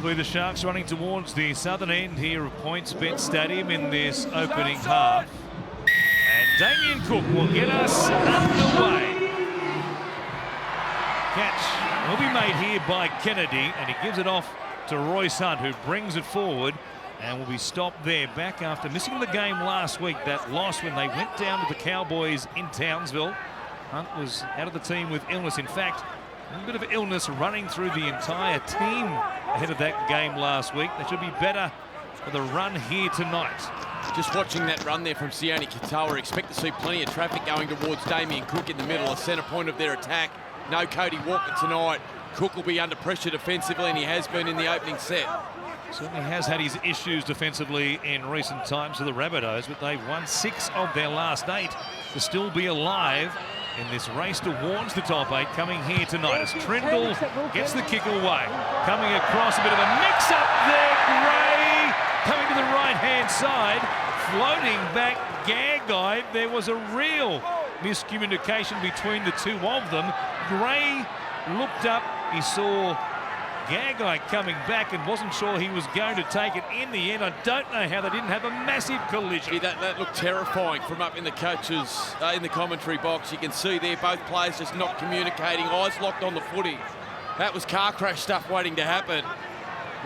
Will be the Sharks running towards the southern end here of PointsBet Stadium in this opening half. And Damien Cook will get us underway. Catch will be made here by Kennedy, and he gives it off to Royce Hunt, who brings it forward and will be stopped there back after missing the game last week. That loss when they went down to the Cowboys in Townsville. Hunt was out of the team with illness. In fact, a little bit of illness running through the entire team ahead of that game last week. They should be better for the run here tonight. Just watching that run there from Sione Katoa, expect to see plenty of traffic going towards Damien Cook in the middle, a centre point of their attack. No Cody Walker tonight. Cook will be under pressure defensively, and he has been in the opening set. Certainly has had his issues defensively in recent times for the Rabbitohs, but they've won 6 of their last 8 to still be alive in this race towards the top 8 coming here tonight as Trindle gets the kick away. Coming across, a bit of a mix-up there. Gray coming to the right-hand side, floating back Gagai. There was a real miscommunication between the two of them. Gray looked up, he saw Gagai coming back and wasn't sure he was going to take it. In the end, I don't know how they didn't have a massive collision. Yeah, that looked terrifying from up in the coaches, in the commentary box. You can see there both players just not communicating, eyes locked on the footy. That was car crash stuff waiting to happen.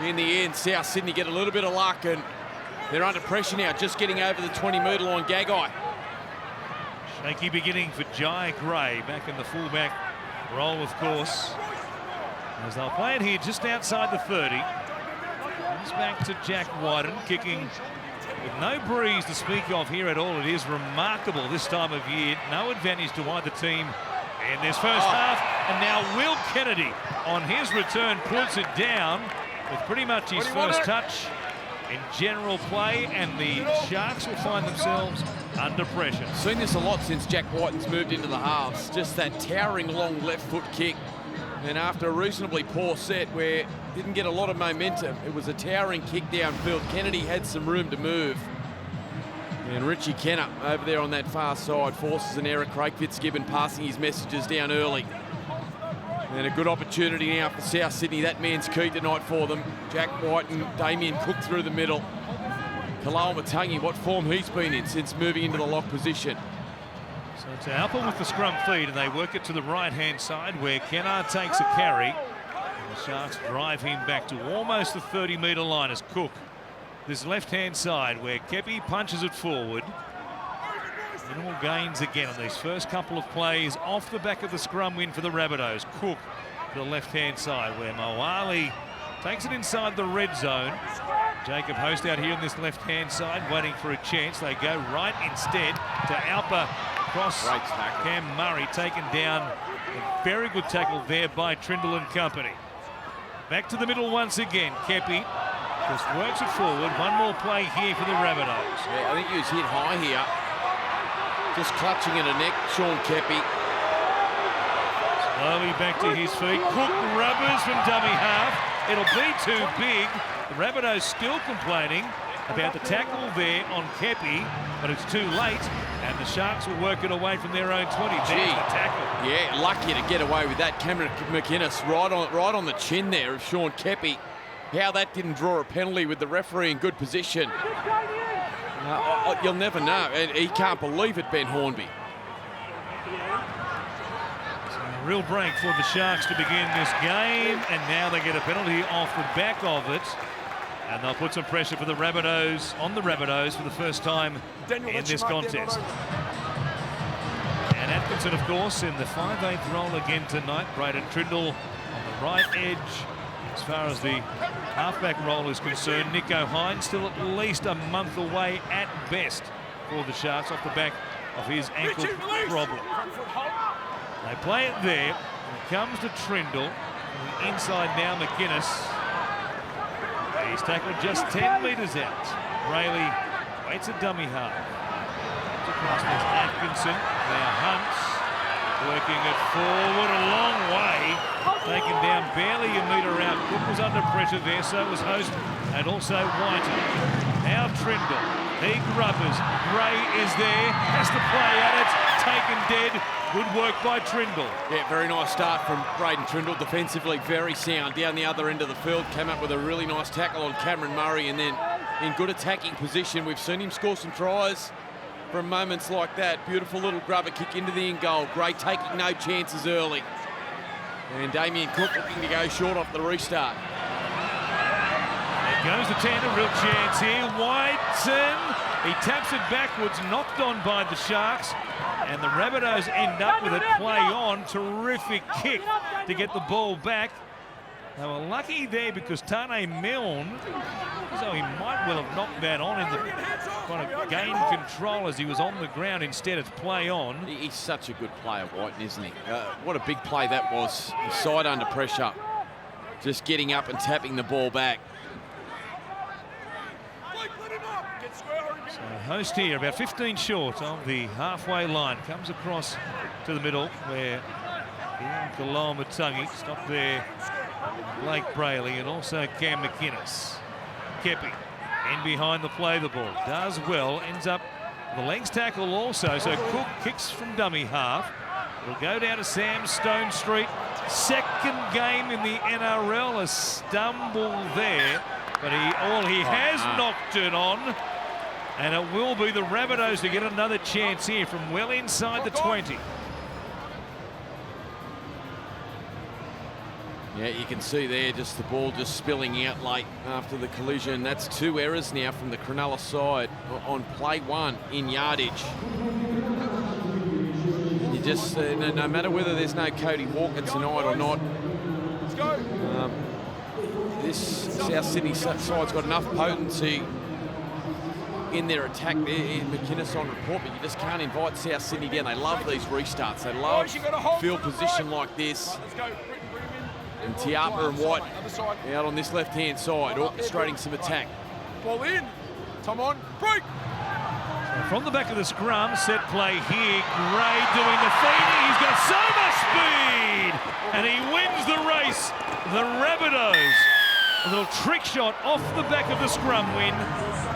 In the end, South Sydney get a little bit of luck and they're under pressure now, just getting over the 20-metre line. Gagai. Shaky beginning for Jai Gray, back in the fullback role, of course, as they'll play it here just outside the 30. Comes back to Jack Wyden, kicking with no breeze to speak of here at all. It is remarkable this time of year. No advantage to either team in this first half. And now Will Kennedy on his return puts it down with pretty much his first touch in general play, and the Sharks will find themselves under pressure. Seen this a lot since Jack Whiten's moved into the halves. Just that towering long left foot kick. And after a reasonably poor set where didn't get a lot of momentum, it was a towering kick downfield. Kennedy had some room to move. And Richie Kenner over there on that far side forces an error. Craig Fitzgibbon passing his messages down early. And a good opportunity now for South Sydney. That man's key tonight for them. Jack White and Damien Cook through the middle. Kalao Matangi, what form he's been in since moving into the lock position. So it's Alpha with the scrum feed, and they work it to the right-hand side where Kennard takes a carry. And the Sharks drive him back to almost the 30-metre line as Cook. This left-hand side where Kepi punches it forward. Minimal gains again on these first couple of plays off the back of the scrum win for the Rabbitohs. Cook to the left-hand side where Moali takes it inside the red zone. Jacob Host out here on this left-hand side waiting for a chance. They go right instead to Alpa across Cam Murray, taken down. A very good tackle there by Trindle and company. Back to the middle once again. Kepi just works it forward. One more play here for the Rabbitohs. Yeah, I think he was hit high here. Just clutching at a neck, Sean Kepi. Slowly back to his feet. Cook rubbers from dummy half. It'll be too big. The Rabbitohs still complaining about the tackle there on Kepi, but it's too late, and the Sharks will work it away from their own 20. There's the tackle. Yeah, lucky to get away with that. Cameron McInnes right on the chin there of Sean Kepi. How that didn't draw a penalty with the referee in good position. You'll never know, and he can't believe it, Ben Hornby. So a real break for the Sharks to begin this game, and now they get a penalty off the back of it, and they'll put some pressure for the Rabbitohs on the Rabbitohs for the first time in this contest. And Atkinson, of course, in the 5/8 role again tonight. Braden Trindle on the right edge. As far as the halfback role is concerned, Nico Hines still at least a month away at best for the Sharks off the back of his ankle problem. They play it there. And it comes to Trindle. On the inside now, McInnes. He's tackled just 10 metres out. Rayleigh waits a dummy half. Across with Atkinson. Now Hunt working it forward a long way. Taken down barely a metre out. Cook was under pressure there, so was Host and also Whiten. Now Trindle. He grubbers. Gray is there. Has to play at it. taken dead. Good work by Trindle. Yeah, very nice start from Braden Trindle. Defensively, very sound. Down the other end of the field, came up with a really nice tackle on Cameron Murray, and then in good attacking position. We've seen him score some tries from moments like that. Beautiful little grubber kick into the in goal. Great, taking no chances early. And Damien Cook looking to go short off the restart. There goes the tender, real chance here. Whiten, he taps it backwards, knocked on by the Sharks, and the Rabbitohs end up with it play on. Terrific kick to get the ball back. They were lucky there because Tane Milne, so he might well have knocked that on in the kind of gain control as he was on the ground. Instead, it's play on. He's such a good player, Whiten, isn't he? What a big play that was. The side under pressure, just getting up and tapping the ball back. So host here, about 15 short of the halfway line. Comes across to the middle where Kalama-Tungi stopped there. Blake Brayley and also Cam McInnes. Kepi in behind the play the ball. Does well, ends up the legs tackle also. So Cook kicks from dummy half. It'll go down to Sam Stonestreet. Second game in the NRL. A stumble there. But he has knocked it on. And it will be the Rabbitohs to get another chance here from well inside the 20. Yeah, you can see there just the ball just spilling out late after the collision. That's 2 errors now from the Cronulla side on play 1 in yardage. You just, no matter whether there's no Cody Walker tonight or not, let's go. This South Sydney side's got enough potency in their attack there. McInnes on report, but you just can't invite South Sydney down. They love these restarts. They love field position like this. And Tiapa and White out on this left-hand side, orchestrating some attack. Ball in. Come on, break. So from the back of the scrum, set play here. Gray doing the feeding. He's got so much speed, and he wins the race. The Rabbitohs, a little trick shot off the back of the scrum win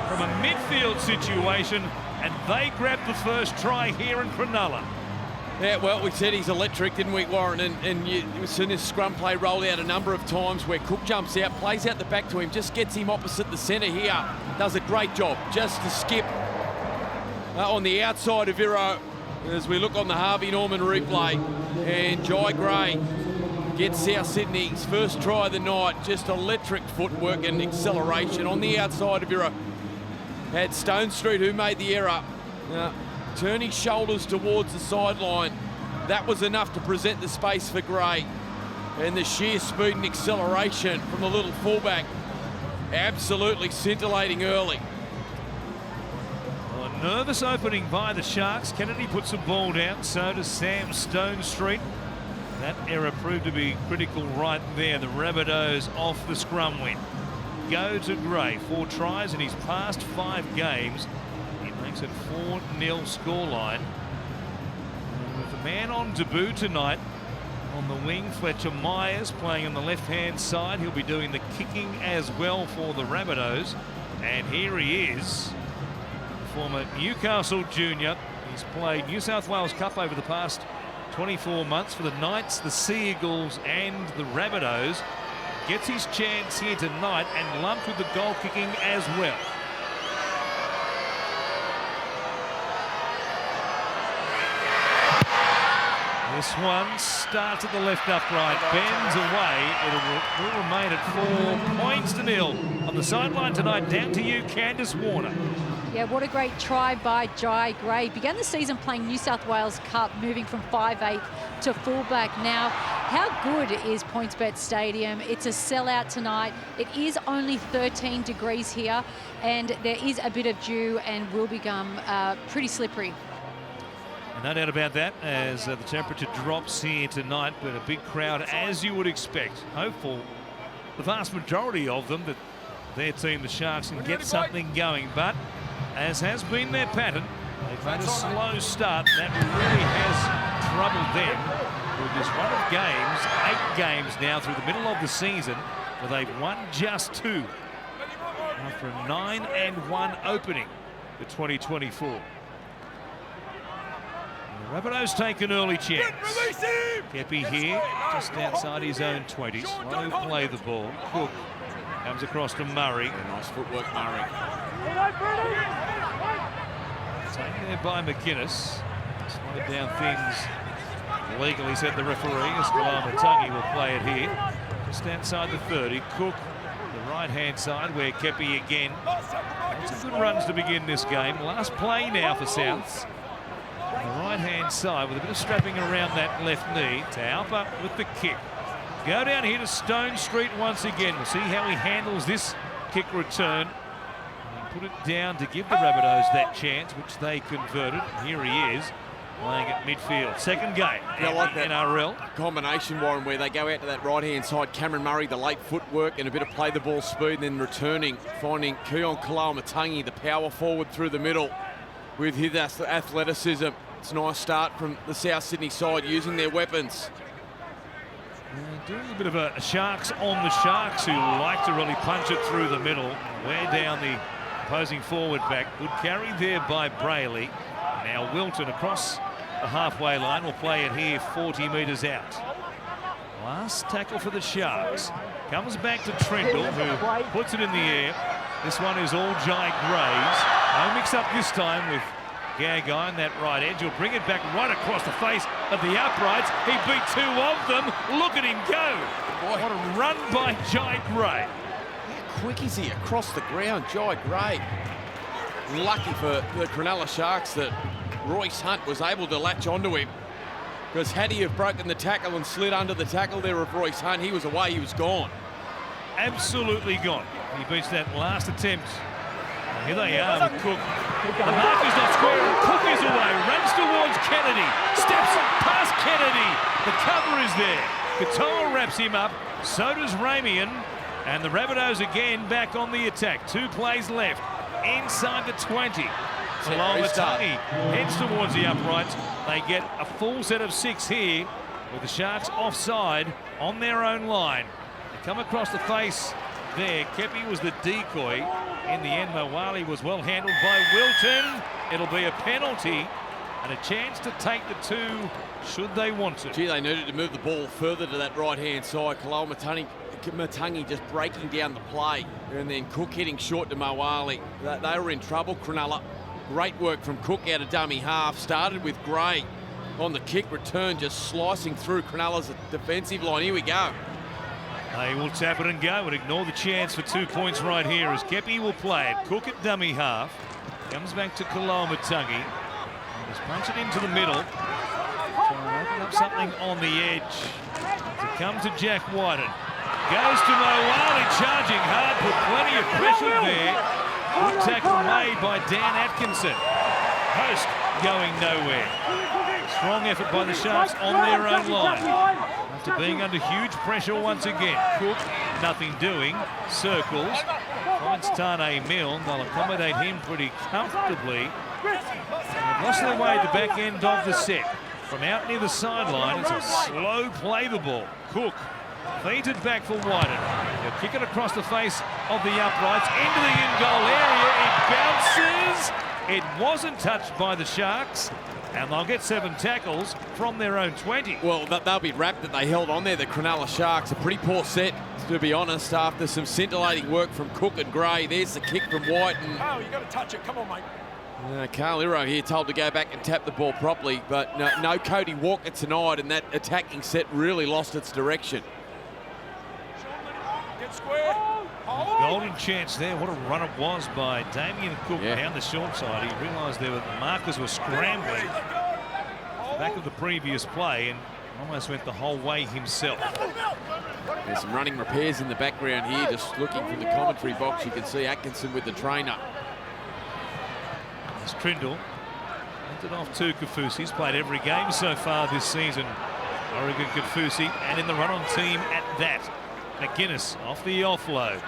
from a midfield situation, and they grab the first try here in Cronulla. Yeah, well, we said he's electric, didn't we, Warren? And you've seen this scrum play rolled out a number of times where Cook jumps out, plays out the back to him, just gets him opposite the centre here. Does a great job just to skip on the outside of Viro as we look on the Harvey Norman replay. And Jai Gray gets South Sydney's first try of the night. Just electric footwork and acceleration on the outside of Viro. Had Stonestreet who made the error. Turn his shoulders towards the sideline. That was enough to present the space for Gray. And the sheer speed and acceleration from the little fullback, absolutely scintillating early. Well, a nervous opening by the Sharks. Kennedy puts the ball down, so does Sam Stonestreet. That error proved to be critical right there. The Rabbitohs off the scrum win. Go to Gray, 4 tries in his past 5 games. Makes it 4-0 scoreline. With the man on debut tonight on the wing, Fletcher Myers playing on the left-hand side. He'll be doing the kicking as well for the Rabbitohs. And here he is, former Newcastle junior. He's played New South Wales Cup over the past 24 months for the Knights, the Sea Eagles and the Rabbitohs. Gets his chance here tonight and lumped with the goal kicking as well. This one starts at the left upright, bends away. It will remain at 4-0 on the sideline tonight. Down to you, Candice Warner. Yeah, what a great try by Jai Gray. Began the season playing New South Wales Cup, moving from 5'8" to fullback. Now, how good is PointsBet Stadium? It's a sellout tonight. It is only 13 degrees here, and there is a bit of dew and will become pretty slippery. No doubt about that as the temperature drops here tonight, but a big crowd as you would expect. Hopeful, the vast majority of them, that their team, the Sharks, can get something going. But as has been their pattern, they've had a slow start. That really has troubled them with this run of games, 8 games now through the middle of the season, where they've won just 2 after a 9-1 opening for 2024. The Rabbitohs take an early chance. Release him! Kepi here, just outside his own 20. Slow play the ball. Cook comes across to Murray. Nice footwork, Murray. Taken there by McInnes. Slowed down things legally, said the referee, as Kalamatangi will play it here. Just outside the 30. Cook, the right-hand side, where Kepi again. Some good runs to begin this game. Last play now for Souths. On the right-hand side with a bit of strapping around that left knee. Taupa with the kick. Go down here to Stone Street once again. We'll see how he handles this kick return. And put it down to give the Rabbitohs that chance, which they converted. And here he is, playing at midfield. Second game in like that NRL. Combination, Warren, where they go out to that right-hand side. Cameron Murray, the late footwork and a bit of play the ball speed, and then returning, finding Keon Kalamatangi, the power forward through the middle with his athleticism. It's a nice start from the South Sydney side using their weapons. Doing a bit of a Sharks on the Sharks, who like to really punch it through the middle. Wear down the opposing forward back. Good carry there by Brayley. Now Wilton across the halfway line will play it here 40 metres out. Last tackle for the Sharks. Comes back to Trindle, who puts it in the air. This one is all Jai Gray's. No mix up this time with Gagai on that right edge. He'll bring it back right across the face of the uprights. He beat two of them. Look at him go. Boy, what a run by Jai Gray. How quick is he across the ground, Jai Gray? Lucky for the Cronulla Sharks that Royce Hunt was able to latch onto him, because had he have broken the tackle and slid under the tackle there of Royce Hunt, he was away, he was gone. Absolutely gone. He beats that last attempt. And here they are with Cook. The mark is not square, and Cook is away, runs towards Kennedy, steps past Kennedy. The cover is there. Katoa wraps him up, so does Ramian, and the Rabbitohs again back on the attack. 2 plays left, inside the 20. Kalamatangi heads towards the uprights. They get a full set of 6 here, with the Sharks offside on their own line. They come across the face there. Kepi was the decoy. In the end, Mawali was well handled by Wilton. It'll be a penalty and a chance to take the 2 should they want to. Gee, they needed to move the ball further to that right-hand side. Kalamatangi just breaking down the play, and then Cook hitting short to Mawali. They were in trouble, Cronulla. Great work from Cook out of dummy half. Started with Gray on the kick return, just slicing through Cronulla's defensive line. Here we go. They will tap it and go and ignore the chance for 2 points right here as Kepi will play it. Cook at dummy half. Comes back to Kalamatangi. Just punch it into the middle. Try and open up something on the edge. To come to Jack Whiten. Goes to Mawali, charging hard, put plenty of pressure there. Good tackle made by Dan Atkinson. Host going nowhere. Strong effort by the Sharks on their own line. After being under huge pressure once again. Cook, nothing doing, circles, finds Tane Milne. They'll accommodate him pretty comfortably. They've lost their way at the back end of the set. From out near the sideline, it's a slow play the ball. Cook feeds it back for Whiten. He'll kick it across the face of the uprights into the in-goal area. It bounces. It wasn't touched by the Sharks, and they'll get 7 tackles from their own 20. Well, they'll be wrapped that they held on there. The Cronulla Sharks, a pretty poor set, to be honest, after some scintillating work from Cook and Gray. There's the kick from Whiten. Oh, you got to touch it. Come on, mate. Carl Iro here told to go back and tap the ball properly, but no Cody Walker tonight, and that attacking set really lost its direction. Get square. Golden chance there. What a run it was by Damien Cook down the short side. He realised there the markers were scrambling back of the previous play and almost went the whole way himself. There's some running repairs in the background here. Just looking from the commentary box, you can see Atkinson with the trainer. As Trindle sent it off to Kafusi. He's played every game so far this season. Oregon Kafusi, and in the run-on team at that. McInnes off the offload.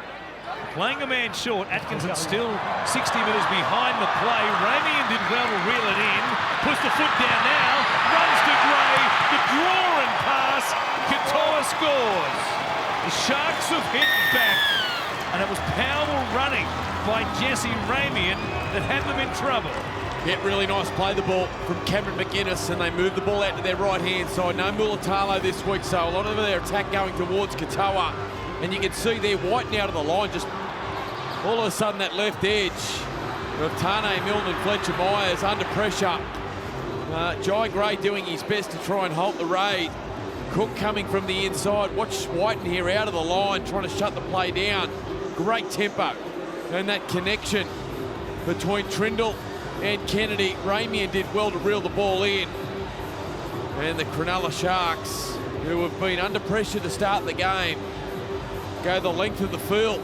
Playing a man short. Atkinson still 60 metres behind the play. Ramian did well to reel it in. Puts the foot down now. Runs to Gray. The draw and pass. Katoa scores. The Sharks have hit back. And it was powerful running by Jesse Ramian that had them in trouble. Yeah, really nice play the ball from Cameron McInnes, and they move the ball out to their right-hand side. No Mulatalo this week, so a lot of their attack going towards Katoa. And you can see they're whitening out of the line. Just all of a sudden that left edge of Tane Milne and Fletcher Myers under pressure. Jai Gray doing his best to try and halt the raid. Cook coming from the inside. Watch Whiten here out of the line, trying to shut the play down. Great tempo. And that connection between Trindle and Kennedy. Ramian did well to reel the ball in. And the Cronulla Sharks, who have been under pressure to start the game, go the length of the field.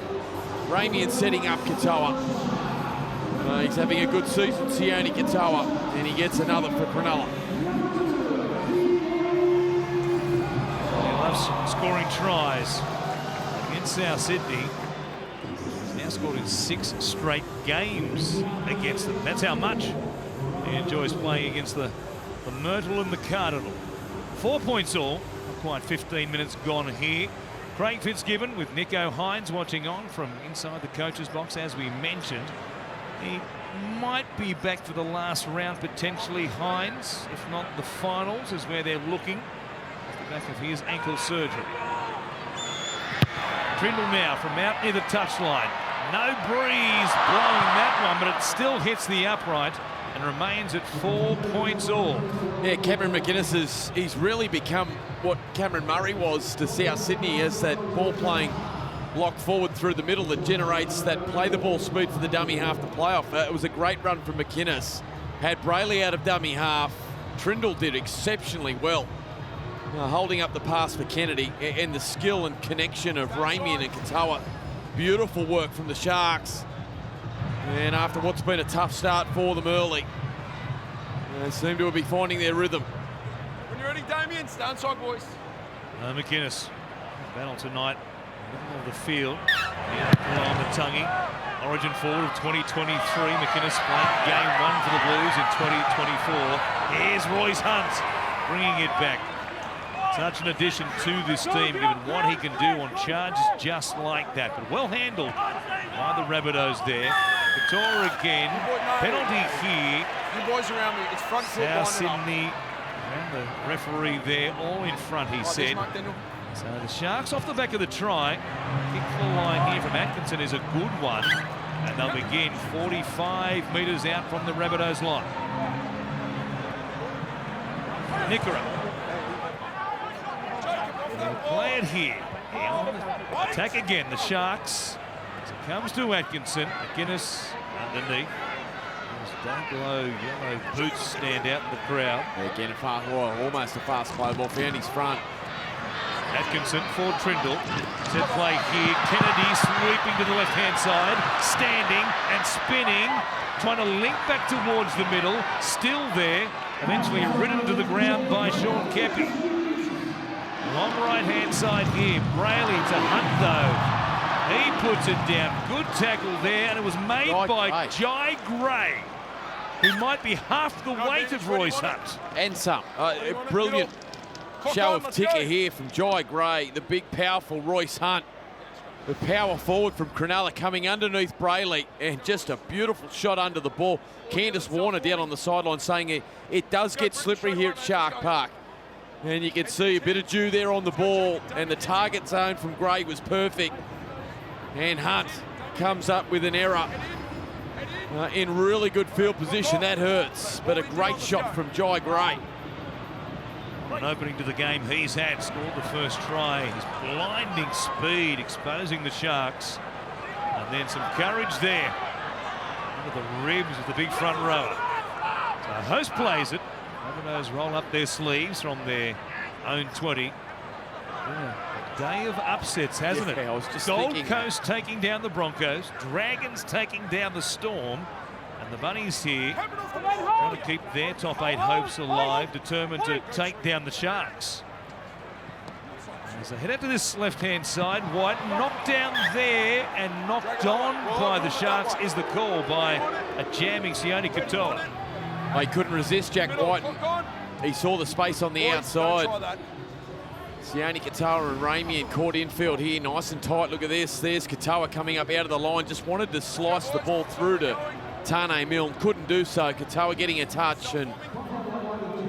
Ramian setting up Katoa. He's having a good season, Sione Katoa, and he gets another for Cronulla. He loves scoring tries against South Sydney. He's now scored in 6 straight games against them. That's how much he enjoys playing against the Myrtle and the Cardinal. 4 points all, not quite 15 minutes gone here. Craig Fitzgibbon with Nico Hines watching on from inside the coach's box, as we mentioned. He might be back for the last round, potentially Hines. If not, the finals is where they're looking off the back of his ankle surgery. Trindle now from out near the touchline. No breeze blowing that one, but it still hits the upright and remains at 4 points all. Yeah, Cameron McInnes he's really become what Cameron Murray was to South Sydney, as that ball playing lock forward through the middle that generates that play the ball speed for the dummy half to playoff. It was a great run from McInnes. Had Brayley out of dummy half. Trindle did exceptionally well, holding up the pass for Kennedy, and the skill and connection of Ramian and Katoa. Beautiful work from the Sharks. And after what's been a tough start for them early, they seem to be finding their rhythm. When you're ready, Damien, stand side, boys. McInnes, battle tonight. Middle of the field. On the tonguey. Origin forward of 2023. McInnes playing game 1 for the Blues in 2024. Here's Royce Hunt bringing it back. Such an addition to this team, given what he can do on charges just like that. But well handled by the Rabbitohs there. Katoa again. Penalty here. You boys around me. It's front foot. South Sydney and the referee there, all in front, he said. So the Sharks off the back of the try. Kick for the line here from Atkinson is a good one. And they'll begin 45 metres out from the Rabbitohs line. Nickera. They'll play it here. Attack again, the Sharks. As it comes to Atkinson. McInnes underneath. Dark-glow yellow boots stand out in the crowd. Again, almost a fast play ball. Found his front. Atkinson for Trindle. Set play here. Kennedy sweeping to the left-hand side. Standing and spinning. Trying to link back towards the middle. Still there. Eventually ridden to the ground by Sean Kepi. Long right-hand side here. Brayley to Hunt, though. He puts it down. Good tackle there. And it was made by Jai Gray, who might be half the weight of Royce Hunt. And some. Brilliant show of ticker here from Jai Gray, the big, powerful Royce Hunt. The power forward from Cronulla coming underneath Brayley, and just a beautiful shot under the ball. Candice Warner down on the sideline saying it does get slippery here at Shark Park. And you can see a bit of dew there on the ball, and the target zone from Gray was perfect. And Hunt comes up with an error in really good field position. That hurts, but a great shot from Jai Gray. An opening to the game he's had, scored the first try. His blinding speed exposing the Sharks. And then some courage there. Under the ribs of the big front rower. So host plays it. Rabbitohs roll up their sleeves from their own 20. Yeah, a day of upsets, hasn't it? I was just Gold thinking. Coast taking down the Broncos. Dragons taking down the Storm. And the Bunnies here trying to keep their top 8 hopes alive, determined to take down the Sharks. As they head out to this left-hand side, White knocked down there and knocked on by the Sharks is the call by a jamming Sione Katoa. He couldn't resist Jack White. He saw the space on the outside. Sione Katoa and Ramian caught infield here, nice and tight. Look at this. There's Katoa coming up out of the line. Just wanted to slice the ball through to Tane Milne couldn't do so. Katoa getting a touch, and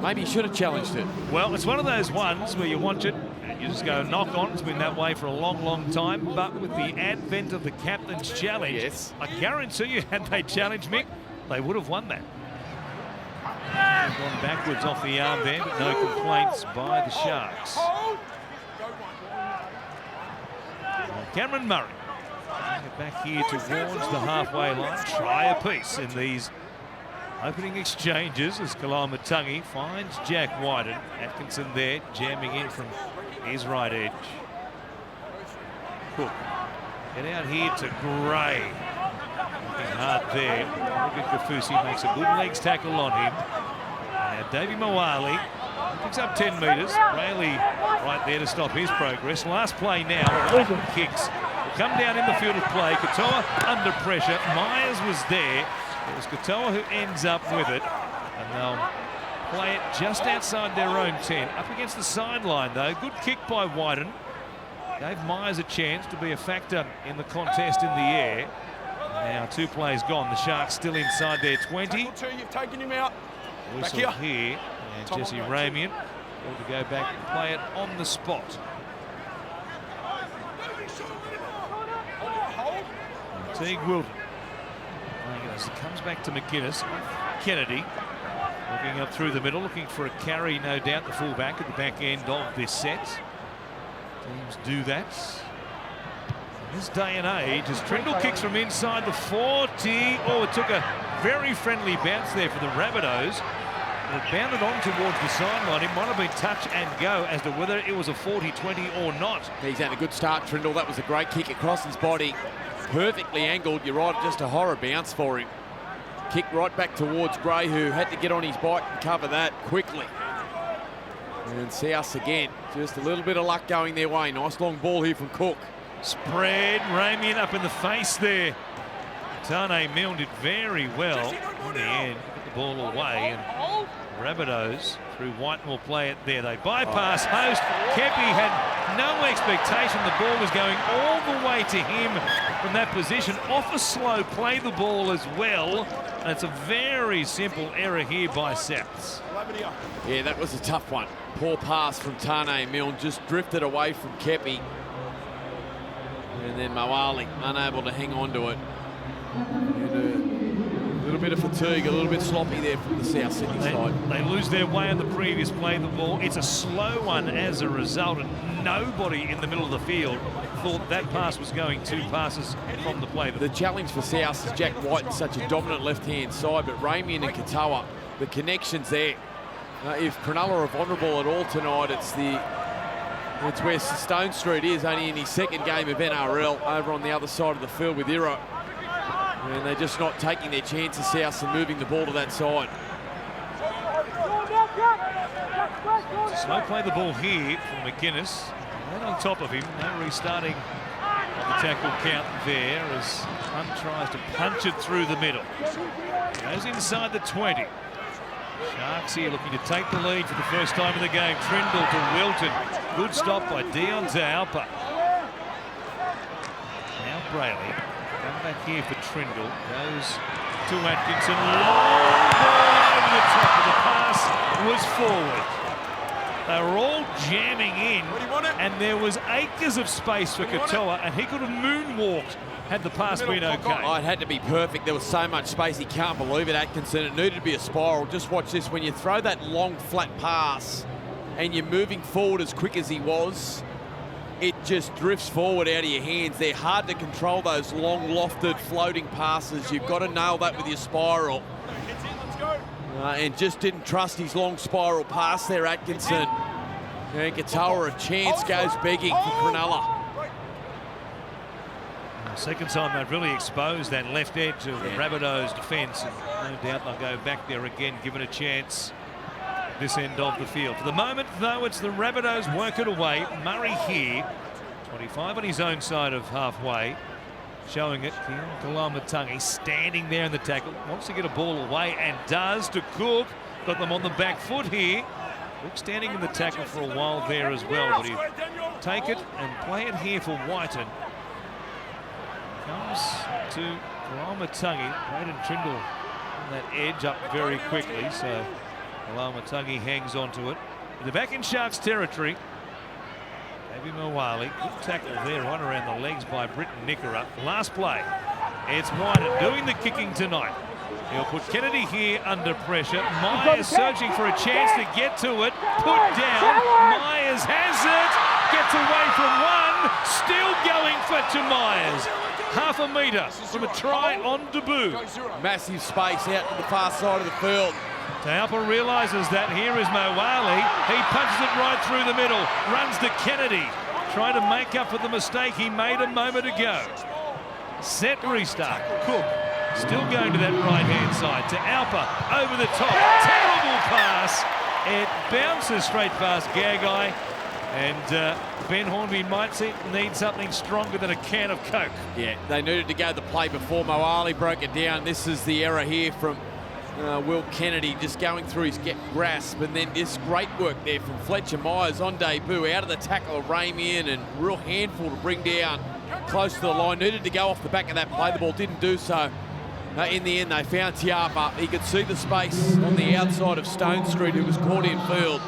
maybe he should have challenged it. Well, it's one of those ones where you watch it and you just go knock on. It's been that way for a long, long time. But with the advent of the captain's challenge, Yes. I guarantee you, had they challenged Mick, they would have won that. Gone backwards off the arm there, but no complaints by the Sharks. Cameron Murray. Back here towards the halfway line. Try a piece in these opening exchanges as Kalamatangi finds Jack Whiten. Atkinson there jamming in from his right edge. Cook. Get out here to Gray. Looking hard there. Ruben Kafusi makes a good legs tackle on him. Now Davey Moali picks up 10 metres. Rayleigh right there to stop his progress. Last play now. Kicks. Come down in the field of play. Katoa under pressure. Myers was there. It was Katoa who ends up with it. And they'll play it just outside their own 10. Up against the sideline though. Good kick by Whiten. Gave Myers a chance to be a factor in the contest in the air. Now 2 plays gone. The Sharks still inside their 20. You've taken him out. Whistle here. And Jesse Ramian will to go back and play it on the spot. Teague Wilton playing it as it comes back to McInnes. Kennedy looking up through the middle, looking for a carry, no doubt, the fullback at the back end of this set. Teams do that. In this day and age, as Trindle kicks from inside the 40. Oh, it took a very friendly bounce there for the Rabbitohs. It bounded on towards the sideline. It might have been touch and go as to whether it was a 40-20 or not. He's had a good start, Trindle. That was a great kick across his body. Perfectly angled. You're right, just a horror bounce for him. Kick right back towards Gray, who had to get on his bike and cover that quickly. And South again. Just a little bit of luck going their way. Nice long ball here from Cook. Spread. Ramian up in the face there. Tane Milne did very well in the end. Put the ball away. And Rabbitohs through Whiten will play it there. They bypass host. Kepi had no expectation. The ball was going all the way to him from that position. Off a slow play the ball as well. And it's a very simple error here by Souths. Yeah, that was a tough one. Poor pass from Tane Milne. Just drifted away from Kepi. And then Moali unable to hang on to it. And a little bit of fatigue, a little bit sloppy there from the South Sydney side. They lose their way on the previous play the ball. It's a slow one as a result, and nobody in the middle of the field thought that pass was going 2 passes from the play. The challenge for South is Jack Whiten, such a dominant left-hand side, but Ramian and Katoa, the connection's there. If Cronulla are vulnerable at all tonight, it's where Stone Street is, only in his second game of NRL, over on the other side of the field with Iro. And they're just not taking their chances, South, and moving the ball to that side. Slow play the ball here from McInnes. Right on top of him. No restarting of the tackle count there as Hunt tries to punch it through the middle. Goes inside the 20. Sharks here looking to take the lead for the first time in the game. Trindle to Wilton. Good stop by Dion Taupa. Now Brayley. Come back here for Trindle. Goes to Atkinson. Long ball over the top of the pass was forward. They were all jamming in, and there was acres of space for Katoa, and he could have moonwalked had the pass been okay. Oh, it had to be perfect. There was so much space. He can't believe it, Atkinson. It needed to be a spiral. Just watch this. When you throw that long, flat pass and you're moving forward as quick as he was, it just drifts forward out of your hands. They're hard to control, those long, lofted, floating passes. You've got to nail that with your spiral. And just didn't trust his long spiral pass there, Atkinson. And Katoa, a chance, goes begging for Cronulla. Second time they've really exposed that left edge of the Rabbitohs defence, and no doubt they'll go back there again, given a chance at this end of the field. For the moment, though, it's the Rabbitohs work it away. Murray here, 25 on his own side of halfway, showing it. Kalamatangi standing there in the tackle, wants to get a ball away and does to Cook. Got them on the back foot here. Cook standing in the tackle for a while there as well, but he'll take it and play it here for Whiten. Comes to Kalamatangi, Braden Trindle on that edge up very quickly, so Kalamatangi hangs on to it. They're back in Sharks territory. Davey Mawali, good tackle there, right around the legs by Britton Nickera. Last play, it's Wyden doing the kicking tonight. He'll put Kennedy here under pressure. Myers searching for a chance to get to it. Put down. Myers has it. Gets away from one. Still going Fletcher Myers. Half a metre from a try on debut. Massive space out to the far side of the field. Taupo realises that. Here is Mawali. He punches it right through the middle. Runs to Kennedy. Trying to make up for the mistake he made a moment ago. Set restart. Cook. Still going to that right-hand side to Alpa, over the top. Terrible pass. It bounces straight past Gagai. And Ben Hornby might need something stronger than a can of Coke. Yeah, they needed to go the play before Moali broke it down. This is the error here from Will Kennedy, just going through his grasp. And then this great work there from Fletcher Myers on debut. Out of the tackle of Ramian, and real handful to bring down close to the line. Needed to go off the back of that play. The ball didn't do so. In the end, they found Tiapa. He could see the space on the outside of Stone Street, who was caught in field,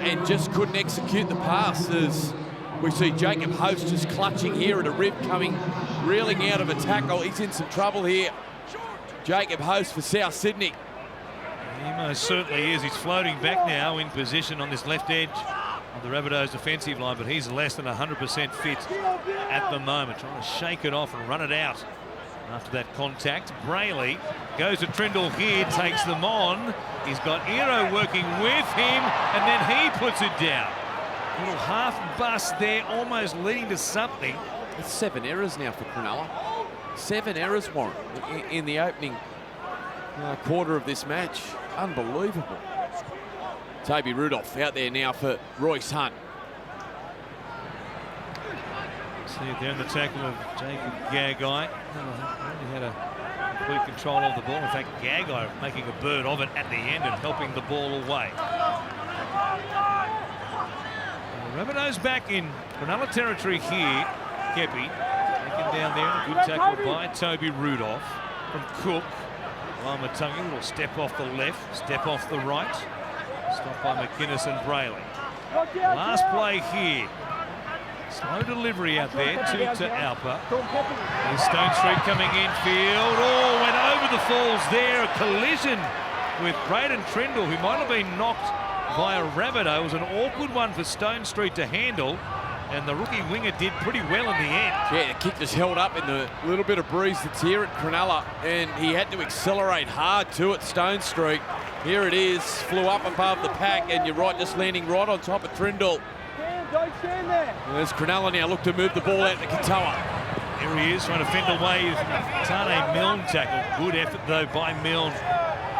and just couldn't execute the pass. As we see Jacob Host just clutching here at a rib, coming reeling out of a tackle. He's in some trouble here. Jacob Host for South Sydney. He most certainly is. He's floating back now in position on this left edge of the Rabbitohs defensive line, but he's less than 100% fit at the moment. Trying to shake it off and run it out. After that contact, Brayley goes to Trindle here, takes them on. He's got Ero working with him, and then he puts it down. A little half bust there, almost leading to something. It's 7 errors now for Cronulla. 7 errors, Warren, in the opening quarter of this match. Unbelievable. Toby Rudolph out there now for Royce Hunt. See it there in the tackle of Jacob Gagai. He had a complete control of the ball. In fact, Gagai making a bird of it at the end and helping the ball away. The Rabbitohs back in Cronulla territory here. Kepi taken down there. A good tackle by Toby Rudolph from Cook. Lamatangi will step off the left, step off the right. Stopped by McInnes and Brayley. Last play here. Slow delivery out there, to Alpa. There's Stone Street coming infield. Oh, went over the falls there. A collision with Braden Trindle, who might have been knocked by a Rabbitoh. It was an awkward one for Stone Street to handle, and the rookie winger did pretty well in the end. Yeah, the kick just held up in the little bit of breeze that's here at Cronulla, and he had to accelerate hard to it, Stone Street. Here it is, flew up above the pack, and you're right, just landing right on top of Trindle. Don't stand there. There's Cronulla now, look to move the ball out to Katoa. Here he is, trying to fend away Tane Milne tackle. Good effort though by Milne.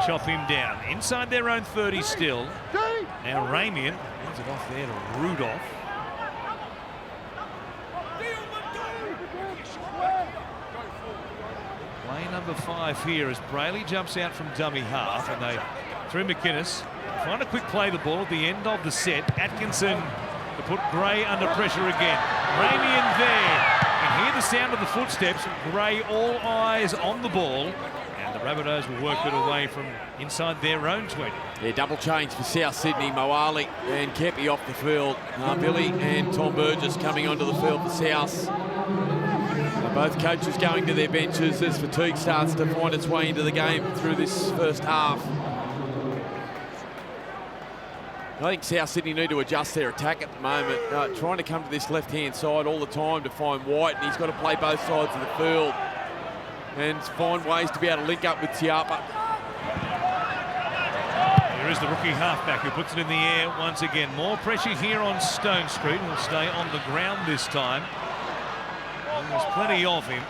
Chop him down. Inside their own 30 still. Now Ramian hands it off there to Rudolph. Play number 5 here as Brayley jumps out from dummy half, and they, through McInnes, trying to quick play the ball at the end of the set. Atkinson to put Gray under pressure again. Ramian there. You can hear the sound of the footsteps. Gray all eyes on the ball. And the Rabbitohs will work it away from inside their own 20. Yeah, double change for South Sydney. Moali and Kepi off the field. Billy and Tom Burgess coming onto the field for South. Both coaches going to their benches as fatigue starts to find its way into the game through this first half. I think South Sydney need to adjust their attack at the moment, trying to come to this left-hand side all the time to find White, and he's got to play both sides of the field and find ways to be able to link up with Tiapa. Here is the rookie halfback who puts it in the air once again. More pressure here on Stone Street. He'll stay on the ground this time. And there's plenty of him.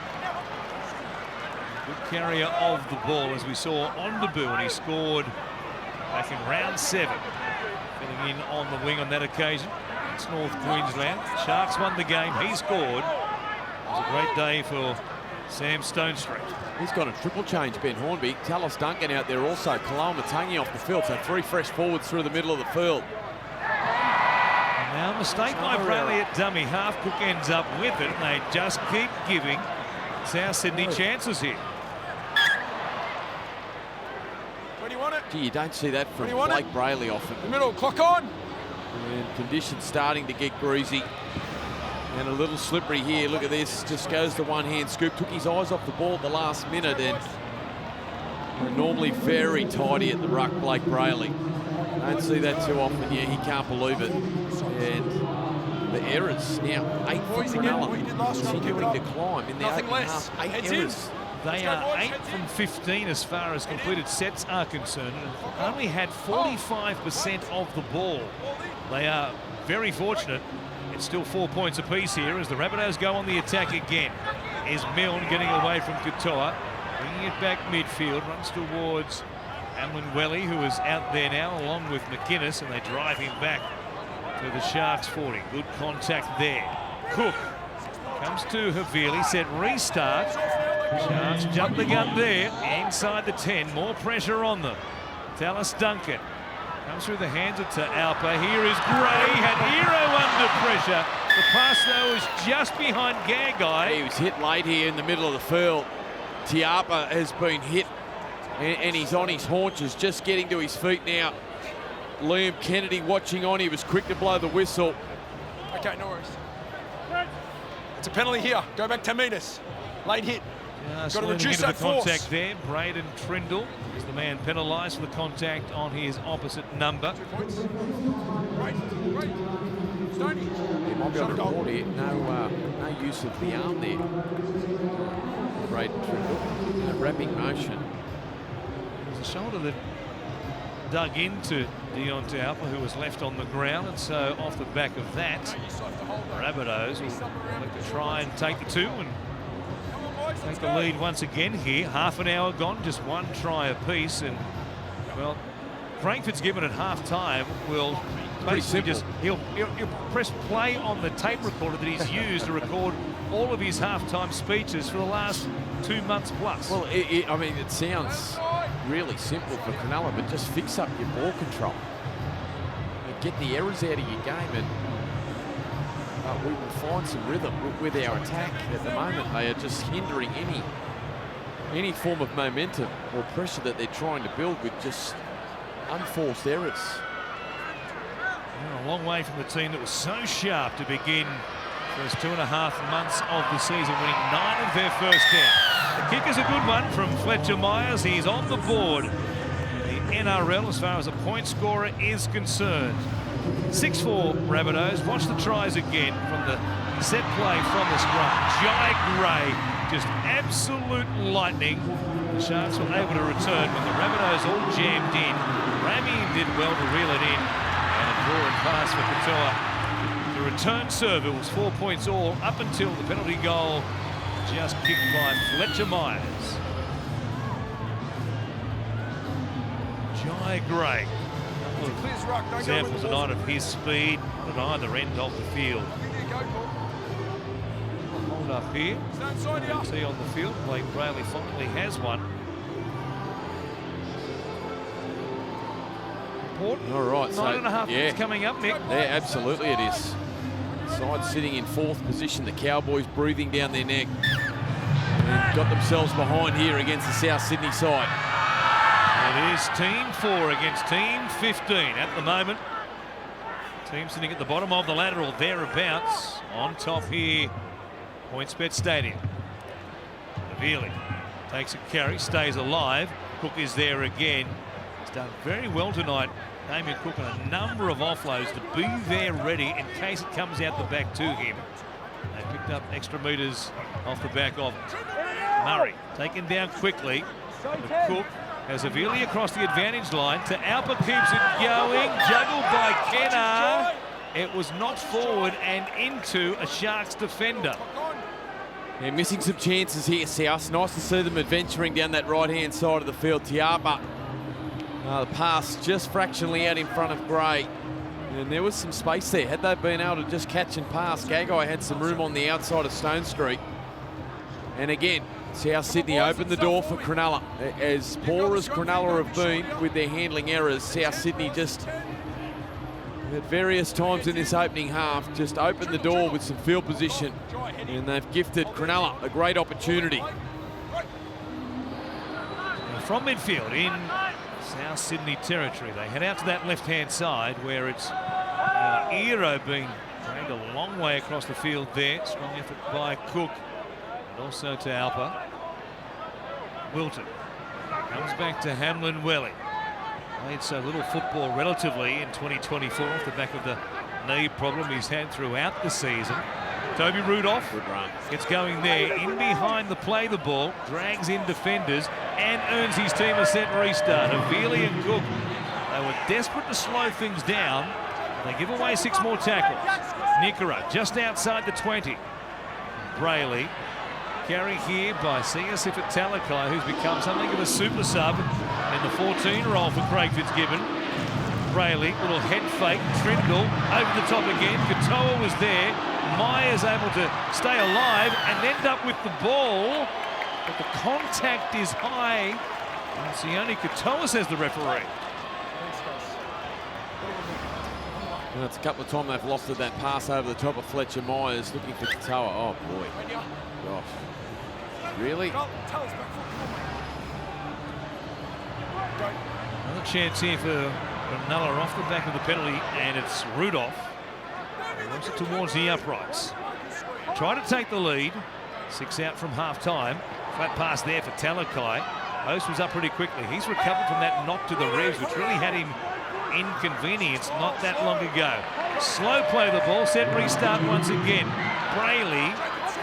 Good carrier of the ball, as we saw on debut when he scored back in round 7. Filling in on the wing on that occasion. It's North Queensland. Sharks won the game. He scored. It was a great day for Sam Stone Street. He's got a triple change, Ben Hornby. Talos Duncan out there also. Kalamatangi off the field. So 3 fresh forwards through the middle of the field. And now a mistake by Brayley at dummy half. Cook ends up with it. And they just keep giving South Sydney chances here. Where do you want it? Gee, you don't see that from Where do you want Blake it? Brayley often. The middle, clock on. And conditions starting to get greasy. And a little slippery here. Look at this. Just goes the one-hand scoop. Took his eyes off the ball at the last minute. And normally very tidy at the ruck, Blake Brayley. Don't see that too often. Yeah, he can't believe it. And the errors now 8 for Cronulla. Continuing to climb in the opening half. 8 errors. They are 8 from 15 as far as completed sets are concerned, and only had 45% of the ball. They are very fortunate. It's still 4 points apiece here as the Rabbitohs go on the attack again. Is Milne getting away from Katoa, bringing it back midfield, runs towards Amlin Welly, who is out there now along with McInnes, and they drive him back to the Sharks 40. Good contact there. Cook comes to Havili, said restart. Sharks jump the gun there, inside the 10, more pressure on them. Dallas Duncan comes through the hands of Alpa. Here is Gray, had Hero under pressure. The pass though is just behind Gagai. He was hit late here in the middle of the field. Tiapa has been hit and he's on his haunches, just getting to his feet now. Liam Kennedy watching on, he was quick to blow the whistle. Okay, no worries. It's a penalty here. Go back 10 metres. Late hit. Got to reduce that contact there. Braden Trindle is the man penalised for the contact on his opposite number. 2 points. Great. Stoney. There might be on the report here. No use of the arm there. Braden Trindle in a wrapping motion. There's a shoulder that dug into Dion Taupa, who was left on the ground, and so off the back of that, Rabbitohs will look to try and take the 2 and take the lead once again here. Half an hour gone, just 1 try apiece, and well, Frankfurt's given at half time will basically just he'll press play on the tape recorder that he's used to record all of his halftime speeches for the last 2 months plus. Well, I mean, it sounds really simple for Cronulla, but just fix up your ball control. Get the errors out of your game, and we will find some rhythm with our attack. At the moment, they are just hindering any form of momentum or pressure that they're trying to build with just unforced errors. Well, a long way from the team that was so sharp to begin first 2.5 months of the season, winning 9 of their first 10. The kick is a good one from Fletcher Myers. He's on the board in the NRL as far as a point scorer is concerned. 6-4 Rabbitohs. Watch the tries again from the set play from the scrum. Jai Gray, just absolute lightning. The Sharks were able to return when the Rabbitohs all jammed in. Rami did well to reel it in, and a draw and pass for Katoa. The return serve, it was 4 points all up until the penalty goal, just kicked by Fletcher Myers. Jai Gray. Examples tonight of his speed at either end of the field. Hold up here. See on the field, Blake Brayley finally has one. Important. All right, 9.5 minutes coming up, Nick. Yeah, absolutely it is. Side sitting in 4th position, the Cowboys breathing down their neck. And got themselves behind here against the South Sydney side. It is team 4 against team 15 at the moment. Team sitting at the bottom of the ladder or thereabouts. On top here, PointsBet Stadium. Havili takes a carry, stays alive. Cook is there again. He's done very well tonight, Damien Cook, on a number of offloads to be there ready in case it comes out the back to him. They picked up extra meters off the back of it. Murray taken down quickly. But Cook has Havili across the advantage line. To Alpa, keeps it going. Juggled by Kennar. It was knocked forward and into a Sharks defender. Yeah, missing some chances here, South. Nice to see them adventuring down that right-hand side of the field. Tiapa. The pass just fractionally out in front of Gray. And there was some space there. Had they been able to just catch and pass, Gagai had some room on the outside of Stone Street. And again, South Sydney opened the door for Cronulla. As poor as Cronulla have been with their handling errors, South Sydney just, at various times in this opening half, just opened the door with some field position And they've gifted Cronulla a great opportunity. From midfield in South Sydney territory, they head out to that left-hand side where it's Ero being dragged a long way across the field there. Strong effort by Cook and also to Alper. Wilton comes back to Hamlin Welly. Played so little football relatively in 2024 off the back of the knee problem he's had throughout the season. Toby Rudolph gets going there, in behind the play the ball, drags in defenders and earns his team a set restart. Avili and Cook, they were desperate to slow things down. They give away 6 more tackles. Nickera just outside the 20. Brayley, carry here by Siasif Talakai, who's become something of a super sub in the 14 role for Craig Fitzgibbon. Brayley, little head fake, Trindle over the top again. Katoa was there. Myers able to stay alive and end up with the ball, but the contact is high. And Sione Katoa, says the referee. Well, it's a couple of times they've lost that pass over the top of Fletcher Myers, looking for Katoa. Oh boy, gosh, really? Another chance here for Cronulla off the back of the penalty, and it's Rudolph. Wants it towards the uprights. Trying to take the lead. 6 out from half-time. Flat pass there for Talakai. Post was up pretty quickly. He's recovered from that knock to the ribs, which really had him inconvenienced not that long ago. Slow play the ball. Set restart once again. Brayley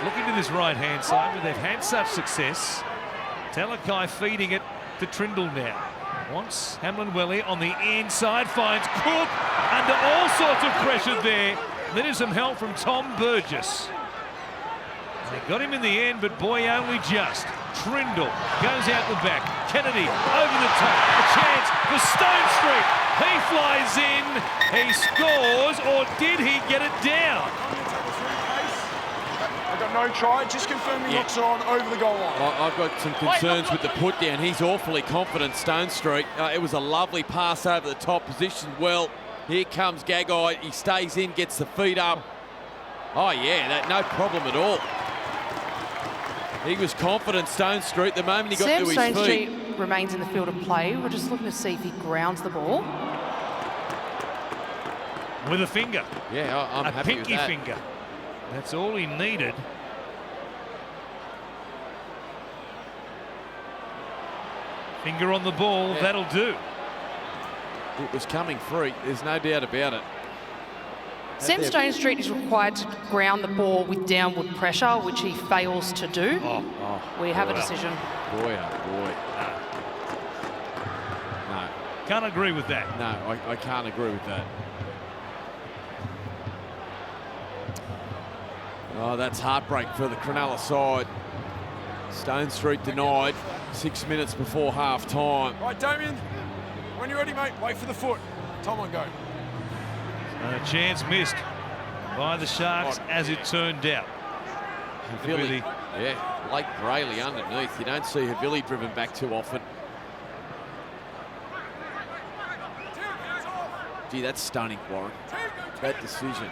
looking to this right-hand side, where they've had such success. Talakai feeding it to Trindle now. Wants Hamlin Welly on the inside. Finds Cook under all sorts of pressure there. Then is some help from Tom Burgess. They got him in the end, but boy, only just. Trindle goes out the back. Kennedy over the top. A chance for Stone Street. He flies in. He scores, or did he get it down? I got no try. Just confirming locks are on over the goal line. I've got some concerns with the put down. He's awfully confident, Stone Street. It was a lovely pass over the top, positioned well. Here comes Gagai. He stays in, gets the feet up. Oh yeah, that no problem at all. He was confident, Stone Street, the moment he got to his feet. Stone Street remains in the field of play. We're just looking to see if he grounds the ball. With a finger. Yeah, I'm happy with that. A pinky finger. That's all he needed. Finger on the ball, yeah. That'll do. It was coming free, there's no doubt about it. Sam Stone Street is required to ground the ball with downward pressure, which he fails to do. We have a decision. Boy, oh boy. No. Can't agree with that. No, I can't agree with that. Oh, that's heartbreak for the Cronulla side. Stone Street denied 6 minutes before half-time. Right, Damien, when you're ready, mate, wait for the foot. Tom on go. A chance missed by the Sharks, as it turned out. Havili, yeah, Blake Brayley underneath. You don't see Havili driven back too often. Gee, that's stunning, Warren. That decision.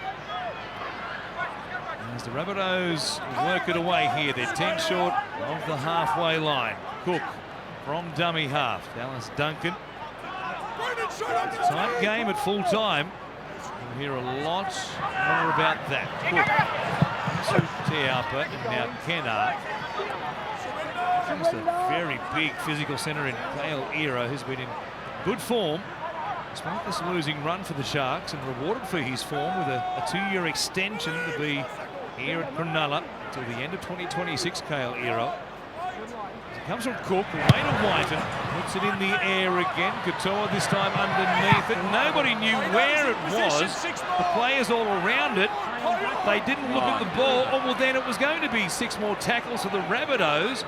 As the Rabbitohs work it away here, they're 10 short of the halfway line. Cook from dummy half. Dallas Duncan. Tight game at full time. We'll hear a lot more about that. Cook, Tiapa, and now Kennard. Just a very big physical centre in Kale Ero, who's been in good form despite this losing run for the Sharks, and rewarded for his form with a 2-year extension to be here at Cronulla until the end of 2026. Kale Ero. It comes from Cook, way to Whiten, puts it in the air again. Katoa this time underneath it. Nobody knew where it was. The players all around it, they didn't look at the ball. Oh, well, then it was going to be 6 more tackles for the Rabbitohs.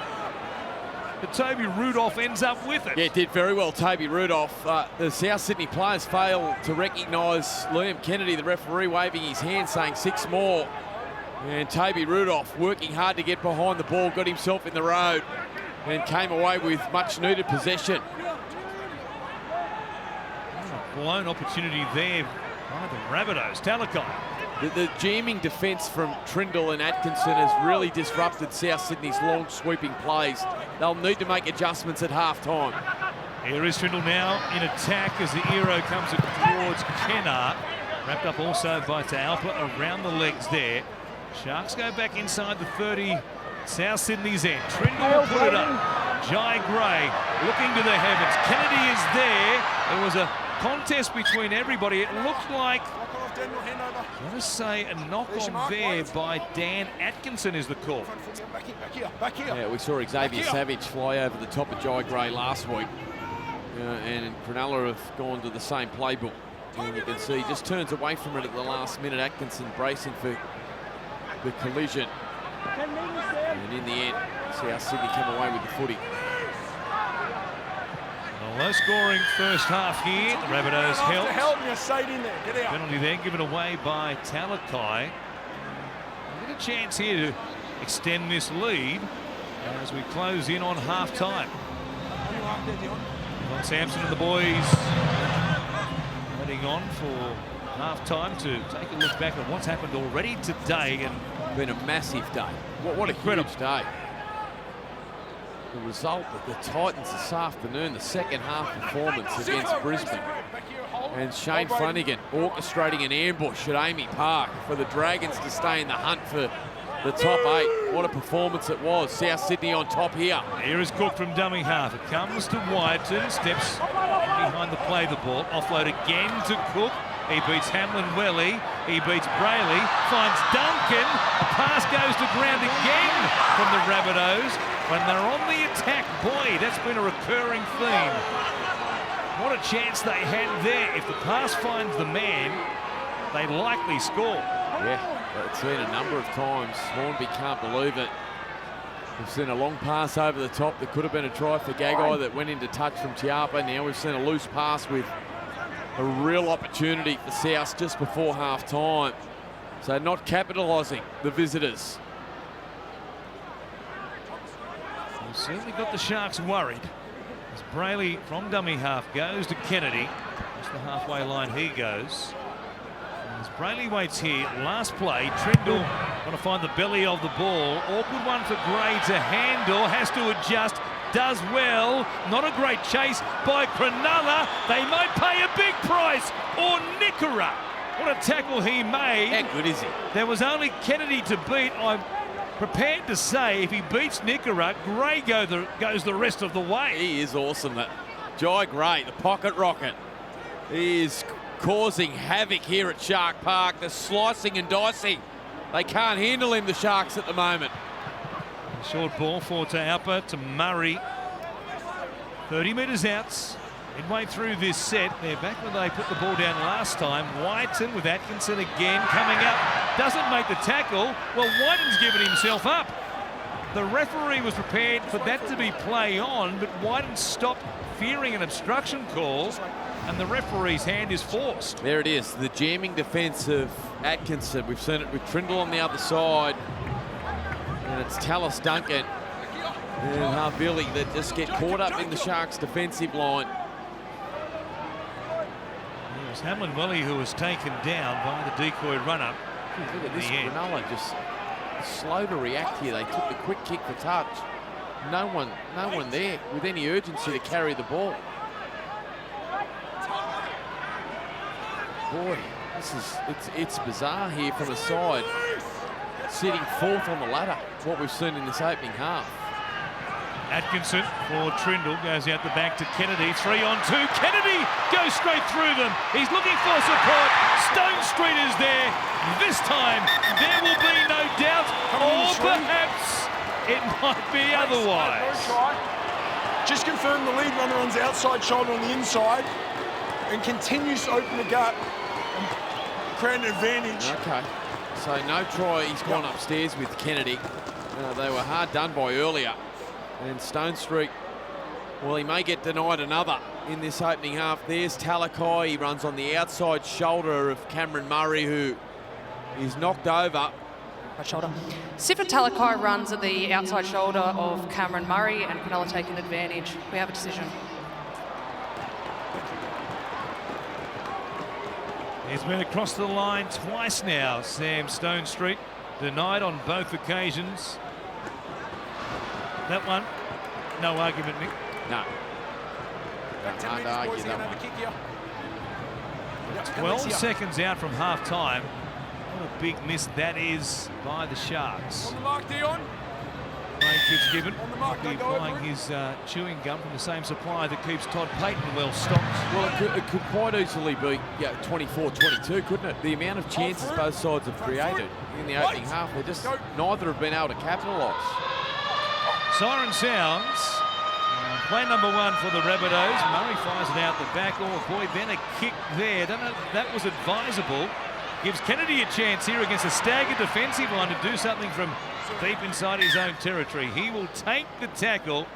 But Toby Rudolph ends up with it. Yeah, did very well, Toby Rudolph. The South Sydney players failed to recognise Liam Kennedy, the referee, waving his hand, saying 6 more. And Toby Rudolph working hard to get behind the ball, got himself in the road, and came away with much needed possession. A blown opportunity there by the Rabbitohs. Talakai The jamming defence from Trindle and Atkinson has really disrupted South Sydney's long sweeping plays. They'll need to make adjustments at half-time. Here is Trindle now in attack as the Aero comes towards Kennard. Wrapped up also by Taupa around the legs there. Sharks go back inside the 30, South Sydney's end. Trindle will put it up. Jai Gray looking to the heavens. Kennedy is there. There was a contest between everybody. It looked like, let us say, a knock on there by Dan Atkinson is the call. Back here. Yeah, we saw Xavier Savage fly over the top of Jai Gray last week. And Cronulla have gone to the same playbook. And you can see he just turns away from it at the last minute. Atkinson bracing for the collision. And in the end, South Sydney come away with the footy. A low-scoring first half here. The Rabbitohs helped. Help me, stayed in there. Get out. Penalty there given away by Talakai. We get a chance here to extend this lead as we close in on half-time. Don Sampson and the boys heading on for half-time to take a look back at what's happened already today. And been a massive day. What a huge day. The result of the Titans this afternoon, the second half performance against Brisbane. And Shane Flanagan orchestrating an ambush at Amy Park for the Dragons to stay in the hunt for the top 8. What a performance it was. South Sydney on top here. Here is Cook from dummy half. It comes to Whiten, steps behind the play the ball. Offload again to Cook. He beats Hamlin Welly. He beats Brayley. Finds Duncan. A pass goes to ground again from the Rabbitohs. When they're on the attack, boy, that's been a recurring theme. What a chance they had there. If the pass finds the man, they likely score. Yeah, it's seen a number of times. Hornby can't believe it. We've seen a long pass over the top that could have been a try for Gagai that went into touch from Tiapa. Now we've seen a loose pass with a real opportunity for South just before half-time. So not capitalising, the visitors. We've certainly got the Sharks worried. As Brayley from dummy half goes to Kennedy. That's the halfway line he goes. As Brayley waits here, last play, Trindle going to find the belly of the ball. Awkward one for Gray to handle, has to adjust, does well. Not a great chase by Cronulla. They might pay a big price. Or Nickera. What a tackle he made. How good is he? There was only Kennedy to beat. I'm prepared to say if he beats Nickera, Gray goes the rest of the way. He is awesome. That Jai Gray, the pocket rocket, he is causing havoc here at Shark Park. The slicing and dicing. They can't handle him, the Sharks, at the moment. Short ball for Taupa to Murray. 30 metres out. Midway through this set. They're back where they put the ball down last time. Whiten with Atkinson again coming up. Doesn't make the tackle. Well, Whiten's given himself up. The referee was prepared for that to be play on, but Whiten stopped fearing an obstruction call, and the referee's hand is forced. There it is, the jamming defence of Atkinson. We've seen it with Trindle on the other side. And it's Tallis Duncan and Harvilli that just get caught up in the Sharks' defensive line. It was Hamlin Welly who was taken down by the decoy runner. Look at this, Cronulla just slow to react here. They took the quick kick for touch. No one there with any urgency to carry the ball. Boy, it's bizarre here from a side sitting fourth on the ladder. What we've seen in this opening half. Atkinson for Trindle goes out the back to Kennedy. 3-on-2. Kennedy goes straight through them. He's looking for support. Stone Street is there. This time there will be no doubt, or perhaps it might be otherwise. Just confirm the lead runner on the outside shoulder on the inside and continues to open the gap and create an advantage. Okay, so no try. He's gone upstairs with Kennedy. They were hard done by earlier. And Stone Street, well, he may get denied another in this opening half. There's Talakai. He runs on the outside shoulder of Cameron Murray, who is knocked over. Right shoulder. Sifra Talakai runs at the outside shoulder of Cameron Murray, and Cronulla taking advantage. We have a decision. He's been across the line twice now, Sam Stonestreet. Denied on both occasions. That one, no argument, Nick. No. Can't argue that one. 12 seconds out from half time. What a big miss that is by the Sharks. On the mark, Dion. Craig Fitzgibbon On the mark, will be don't go applying over it. his chewing gum from the same supplier that keeps Todd Payton well stocked. Well, it could quite easily be 24-22, couldn't it? The amount of chances both sides have created in the opening half, neither have been able to capitalise. Siren sounds. Play number one for the Rabbitohs. Murray fires it out the back. Oh boy, then a kick there. Don't know if that was advisable. Gives Kennedy a chance here against a staggered defensive line to do something from deep inside his own territory. He will take the tackle,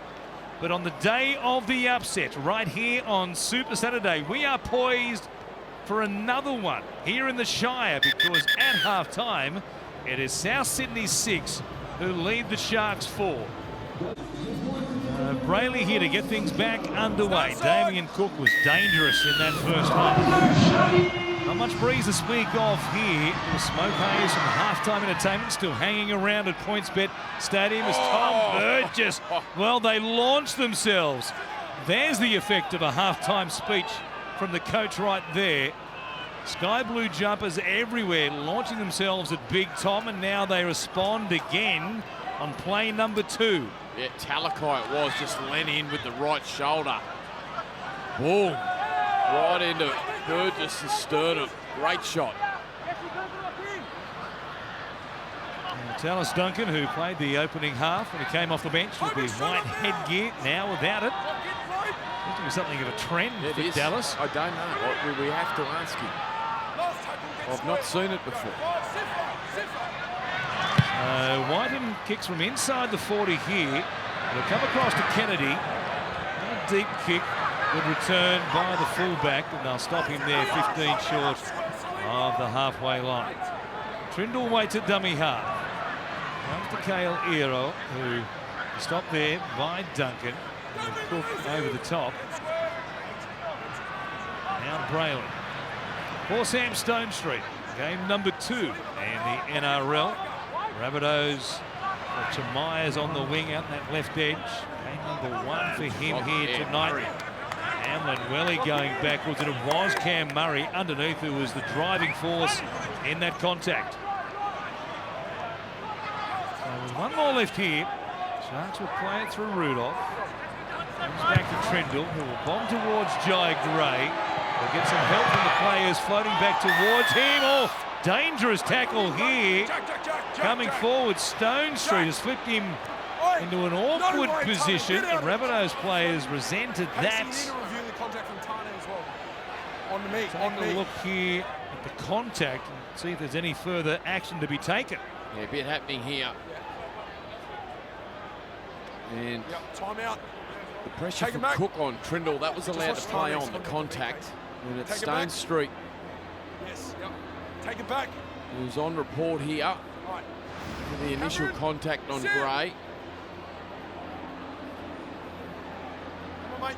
but on the day of the upset, right here on Super Saturday, we are poised for another one here in the Shire, because at half-time, it is South Sydney 6 who lead the Sharks 4. Brayley here to get things back underway. Damien Cook was dangerous in that first half. Not much breeze to speak of here. The smoke haze from halftime entertainment still hanging around at PointsBet Stadium as Tom Burgess, well, they launched themselves. There's the effect of a halftime speech from the coach right there. Sky blue jumpers everywhere, launching themselves at Big Tom, and now they respond again on play number 2. Yeah, Talakai it was, just leant in with the right shoulder. Boom. Right into Burgess' sternum. Great shot. Tallis Duncan, who played the opening half when he came off the bench with the white headgear, now without it. Seems to be something of a trend for Dallas. I don't know. We have to ask him. I've not seen it before. Whiten kicks from inside the 40 here. They'll come across to Kennedy. A deep kick would return by the fullback, and they'll stop him there 15 short of the halfway line. Trindle waits at dummy half. Comes to Kale Ero, who stopped there by Duncan. And Cook over the top. Now Brayley. For Sam Stonestreet. Game number 2 in the NRL. Rabbitohs, Myers on the wing out that left edge. Game number 1 for him here tonight. Hamlin Welly going backwards, and it was Cam Murray underneath who was the driving force in that contact. So with one more left here. Sharks will play it through Rudolph. Comes back to Trindle, who will bomb towards Jai Gray. Will get some help from the players floating back towards him. Oh, dangerous tackle here. Coming forward, Stonestreet has flipped him into an awkward position. The Rabbitohs players resented that. Take a look here at the contact and see if there's any further action to be taken. Yeah, a bit happening here. And timeout. the pressure from Cook on Trindle, that was allowed to play on the contact. And it's Stonestreet. Yes, yep. Take it back. Who's on report here for the initial contact on Gray. Come on, mate.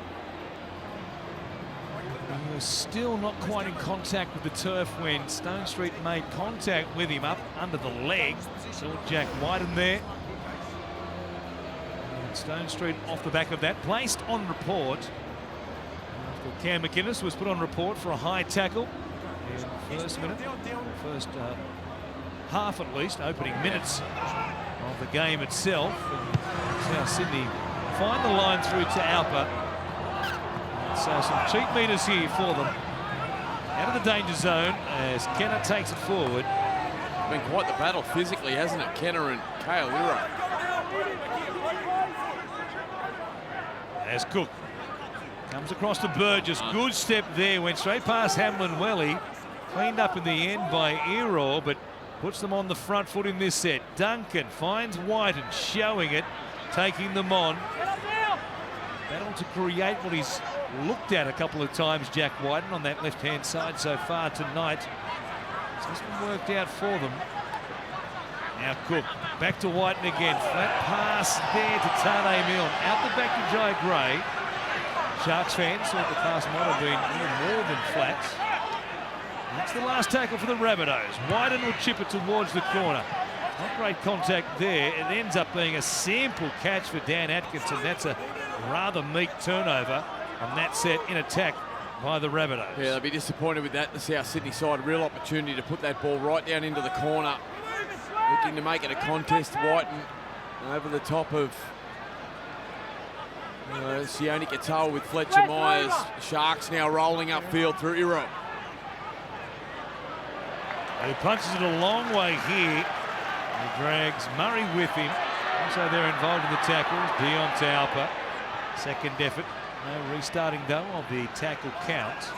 He was still not quite in contact with the turf when Stonestreet made contact with him up under the leg. Saw Jack Whiten there. And Stonestreet off the back of that, placed on report. After Cam McInnes was put on report for a high tackle in the first minute, first half at least, opening minutes of the game itself. And South Sydney find the line through to Alpa. So some cheap meters here for them. Out of the danger zone as Kenner takes it forward. Been quite the battle physically, hasn't it? Kenner and Kale Ero. As Cook comes across to Burgess. Good step there. Went straight past Hamlin Welly. Cleaned up in the end by Ero, but puts them on the front foot in this set. Duncan finds Whiten, showing it, taking them on. Battle to create what he's looked at a couple of times, Jack Whiten, on that left-hand side so far tonight. It's just been worked out for them. Now Cook, back to Whiten again. Flat pass there to Tane Milne. Out the back to Jai Gray. Sharks fans thought the pass might have been even more than flat. That's the last tackle for the Rabbitohs. Wyden will chip it towards the corner. Not great contact there. It ends up being a simple catch for Dan Atkinson. That's a rather meek turnover on that set in attack by the Rabbitohs. Yeah, they'll be disappointed with that. The South Sydney side, a real opportunity to put that ball right down into the corner. Looking to make it a contest. Whiten over the top of Sione Katoa with Fletcher Myers. Sharks now rolling upfield through Iro. He punches it a long way here. He drags Murray with him. Also they're involved in the tackles. Dion Taupa. Second effort. No restarting though of the tackle count.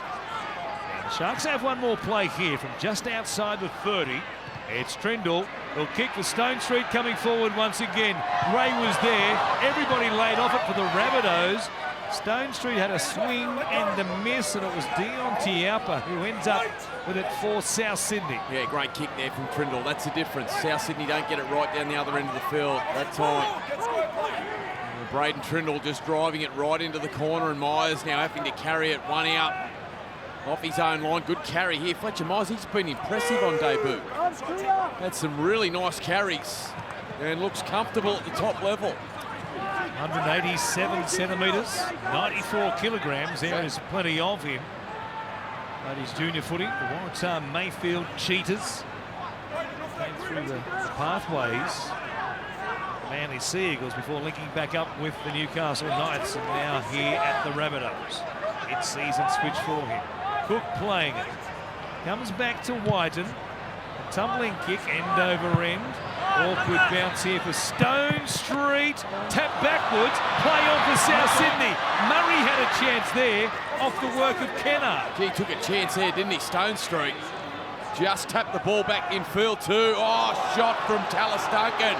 And the Sharks have one more play here from just outside the 30. It's Trindle. He'll kick for Stone Street coming forward once again. Ray was there. Everybody laid off it for the Rabbitohs. Stone Street had a swing and a miss, and it was Dion Taupa who ends up with it for South Sydney. Yeah, great kick there from Trindle. That's the difference. South Sydney don't get it right down the other end of the field that time. Braden Trindle just driving it right into the corner, and Myers now having to carry it one out off his own line. Good carry here. Fletcher Myers, he's been impressive on debut. Had some really nice carries and looks comfortable at the top level. 187 centimetres, 94 kilograms. There is plenty of him. But his junior footy, the Waratah Mayfield Cheetahs, came through the pathways. Manly Sea Eagles before linking back up with the Newcastle Knights, and now here at the Rabbitohs. Mid-season switch for him. Cook playing it. Comes back to Wyden. A tumbling kick, end over end. Awkward bounce here for Stone Street. Tap backwards. Play on for South Sydney. Murray had a chance there off the work of Kennard. He took a chance there, didn't he? Stone Street just tapped the ball back in field too. Oh, shot from Tallis Duncan.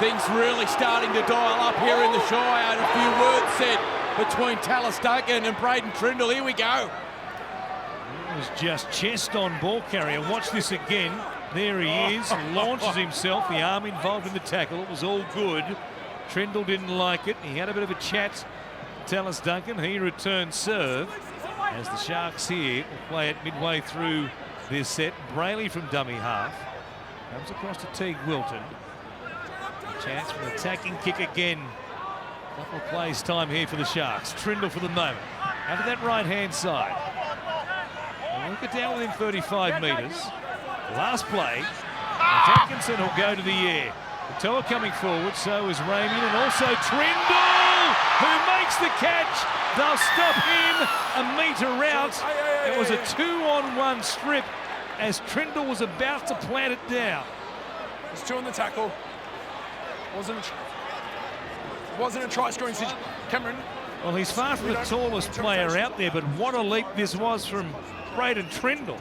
Things really starting to dial up here in the Shire, and a few words said between Tallis Duncan and Braden Trindle. Here we go. It was just chest on ball carrier. Watch this again. There he is, launches himself, the arm involved in the tackle. It was all good. Trindle didn't like it. He had a bit of a chat to Tallis Duncan. He returned serve as the Sharks here will play it midway through this set. Brayley from dummy half comes across to Teague Wilton. A chance for an attacking kick again. Couple of plays time here for the Sharks. Trindle for the moment. Out of that right-hand side. They'll look it down within 35 metres. Last play. Atkinson will go to the air. Katoa coming forward, so is Raymond, and also Trindle, who makes the catch. They'll stop him a metre out. It was a 2-on-1 strip as Trindle was about to plant it down. There's two on the tackle. Wasn't a try scoring situation. Cameron. Well, he's far from the tallest player out there, but what a leap this was from Braden Trindle.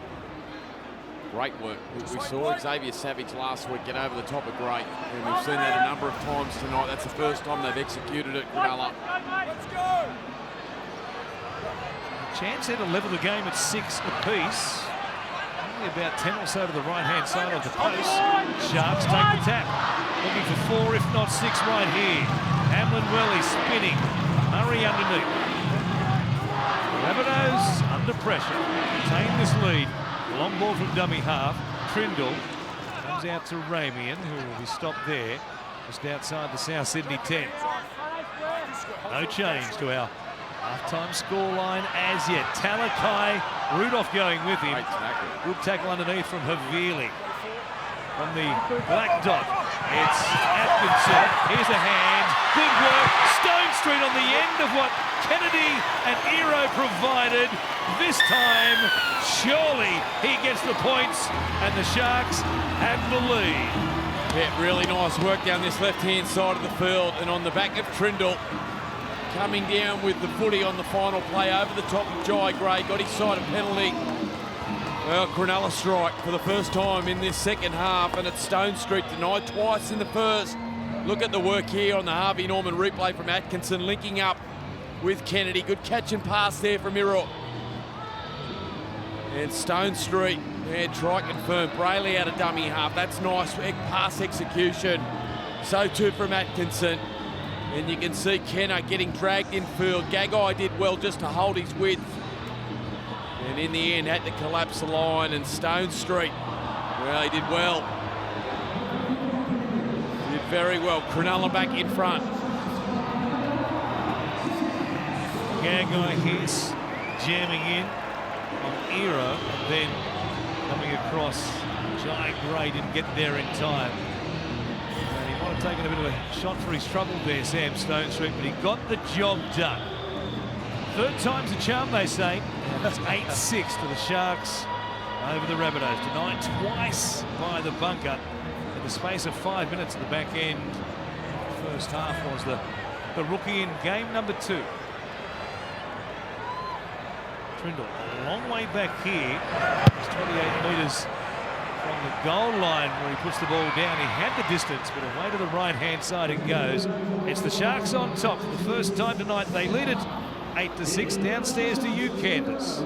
Great work. We saw Xavier Savage last week get over the top of great, and we've seen that a number of times tonight. That's the first time they've executed it. Cronulla. Let's go. Chance here to level the game at 6 apiece. Only about 10 or so to the right-hand side of the post. Sharks take the tap. Looking for 4, if not 6, right here. Hamlin Welly spinning. Murray underneath. Rabbitohs under pressure. Retain this lead. Long ball from dummy half. Trindle comes out to Ramian, who will be stopped there, just outside the South Sydney 10. No change to our half-time scoreline as yet. Talakai, Rudolph going with him. Good tackle underneath from Havili. From the black dot, it's Atkinson. Here's a hand. Good work. Stone Street on the end of what Kennedy and Iro provided. This time, surely he gets the points, and the Sharks have the lead. Yeah, really nice work down this left-hand side of the field, and on the back of Trindle, coming down with the footy on the final play over the top of Jai Gray, got his side a penalty. Well, Cronulla strike for the first time in this second half, and it's Stone Street denied twice in the first. Look at the work here on the Harvey Norman replay from Atkinson, linking up with Kennedy. Good catch and pass there from Iro. And Stone Street, try confirmed. Brayley out of dummy half. That's nice pass execution. So too from Atkinson. And you can see Kenner getting dragged in field. Gagai did well just to hold his width. And But in the end, had to collapse the line, and Stone Street, well, he did well. Did very well. Cronulla back in front. Gagai Hiss jamming in on Era, and then coming across. Jai Gray didn't get there in time. And he might have taken a bit of a shot for his trouble there, Sam Stone Street, but he got the job done. Third time's a charm, they say. And it's 8-6 to the Sharks over the Rabbitohs. Denied twice by the bunker in the space of 5 minutes at the back end. The first half was the rookie in game number 2. Trindle a long way back here. It's 28 metres from the goal line where he puts the ball down. He had the distance, but away to the right-hand side it goes. It's the Sharks on top for the first time tonight. They lead it 8-6. Downstairs to you, Candace.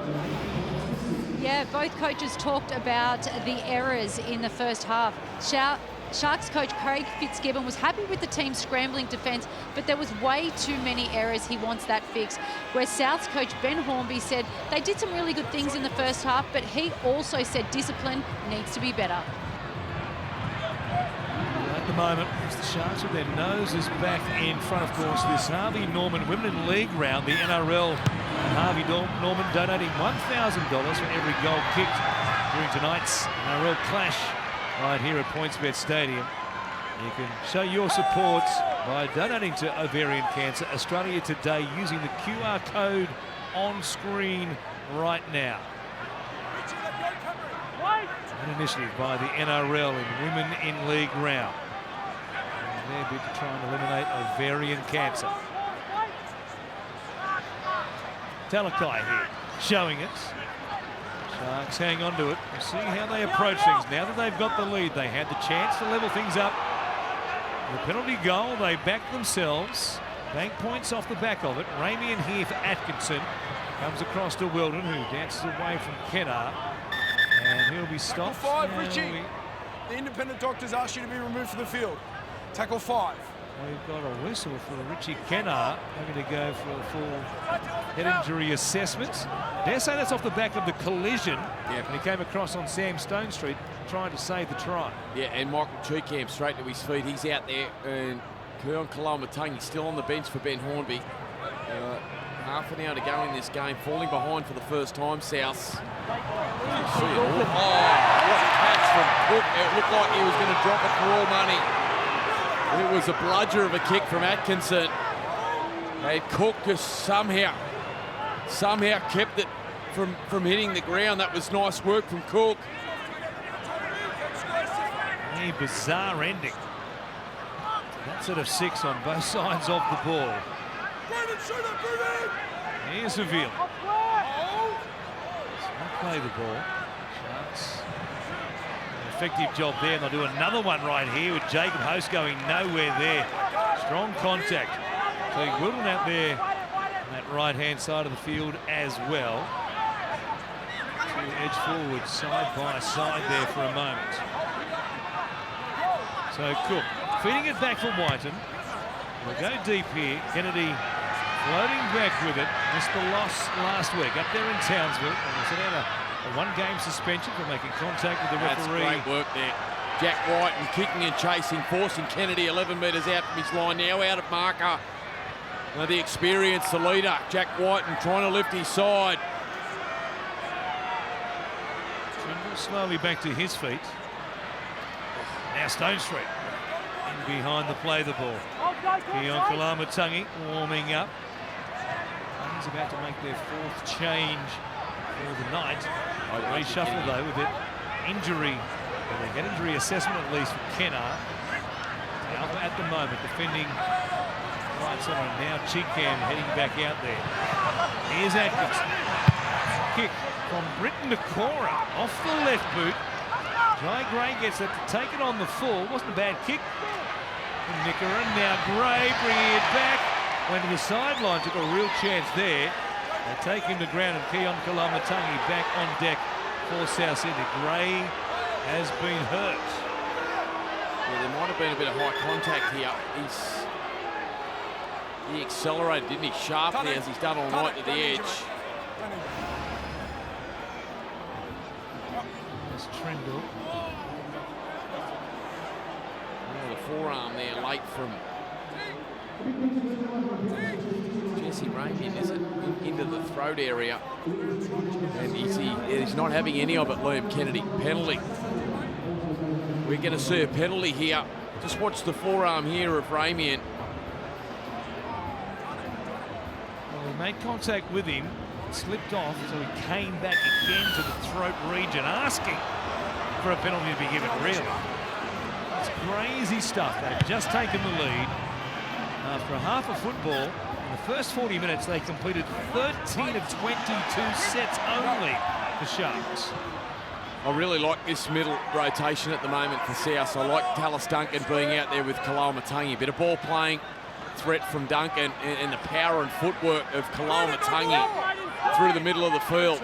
Yeah, both coaches talked about the errors in the first half. Sharks coach Craig Fitzgibbon was happy with the team's scrambling defence, but there was way too many errors. He wants that fixed. Where South's coach Ben Hornby said they did some really good things in the first half, but he also said discipline needs to be better. At the moment, it's the Sharks with their noses back in front, of course. This Harvey Norman Women League round, the NRL. Harvey Norman donating $1,000 for every goal kicked during tonight's NRL clash right here at PointsBet Stadium. You can show your support by donating to ovarian cancer Australia Today using the QR code on screen right now. An initiative by the NRL in Women in League round. And their bid to try and eliminate ovarian cancer. Talakai here, showing it. Sharks hang on to it. We'll see how they approach things. Now that they've got the lead, they had the chance to level things up. The penalty goal, they backed themselves. Bank points off the back of it. Ramian here for Atkinson. Comes across to Weldon, who dances away from Kennar. And he'll be stopped. Tackle 5, Richie. The independent doctors asked you to be removed from the field. Tackle 5. We've got a whistle for Richie Kennar having to go for a full head injury assessment. Dare say that's off the back of the collision. Yeah. And he came across on Sam Stone Street trying to save the try. Yeah, and Michael Cheekham straight to his feet. He's out there. And Keon Kalamatangi still on the bench for Ben Hornby. Half an hour to go in this game. Falling behind for the first time, South. Oh, what a catch from Cook. It looked like he was going to drop it for all money. It was a bludger of a kick from Atkinson. And Cook just somehow kept it from hitting the ground. That was nice work from Cook. A bizarre ending. That set of 6 on both sides of the ball. Here's Avila. Let's not play the ball. Sharks. An effective job there, and they'll do another one right here with Jacob Host going nowhere there. Strong contact. So Wilton out there on that right-hand side of the field as well. Two edge forward side by side there for a moment. So Cook feeding it back from Whiten. We'll go deep here. Kennedy floating back with it. Missed the loss last week up there in Townsville. And was out a one-game suspension for making contact with the referee. That's great work there. Jack Whiten kicking and chasing, forcing Kennedy 11 metres out from his line. Now out of marker. Now the experience, the leader, Jack Whiten trying to lift his side. Trimble slowly back to his feet. Now Stone Street in behind the play the ball. Keon Kalamatangi warming up. He's about to make their 4th change for the night. Reshuffle though with it. Injury. They get injury assessment at least for Kennar. Alpha at the moment defending right side. Now Cheekham heading back out there. Here's Atkinson. Kick from Britton to Cora off the left boot. Jai Gray gets it to take it on the full. Wasn't a bad kick from Nickera. Now Gray bringing it back. Went to the sideline, took a real chance there. They take him to ground, and Keon Kalamatangi back on deck for South Sydney. Gray has been hurt. Yeah, there might have been a bit of high contact here. He accelerated, didn't he? Sharply as he's done all night to the edge. Trindle. Oh, the forearm there late from Jesse Ramian, is it? Into the throat area. And he's not having any of it, Liam Kennedy. Penalty. We're going to see a penalty here. Just watch the forearm here of Ramian. Well, he made contact with him, slipped off, so he came back again to the throat region, asking for a penalty to be given, really. It's crazy stuff. They've just taken the lead. After a half of football, in the first 40 minutes, they completed 13 of 22 sets only, the Sharks. I really like this middle rotation at the moment for South. I like Tallis Duncan being out there with Kalamatangi. Bit of ball playing threat from Duncan and the power and footwork of Kalamatangi through the middle of the field.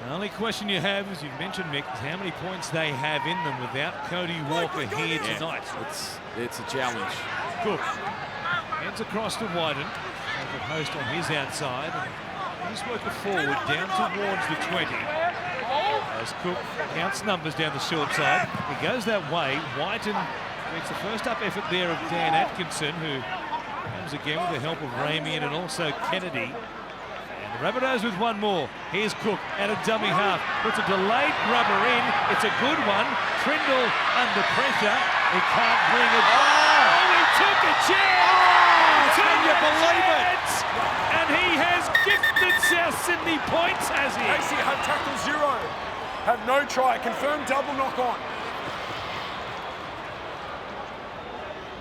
The only question you have, as you've mentioned, Mick, is how many points they have in them without Cody Walker here tonight. It's a challenge. Cook heads across to Wyden, the host on his outside. He's working forward down towards the 20. As Cook counts numbers down the short side. He goes that way. Wyden makes the first up effort there of Dan Atkinson, who comes again with the help of Ramian and also Kennedy. The Rabbitohs with one more. Here's Cook at a dummy half. Puts a delayed grubber in. It's a good one. Trindle under pressure. He can't bring it. Oh, he took a chance. Can you believe it? And he has gifted South Sydney points, has he? Casey have tackle 0. Have no try. Confirmed double knock on.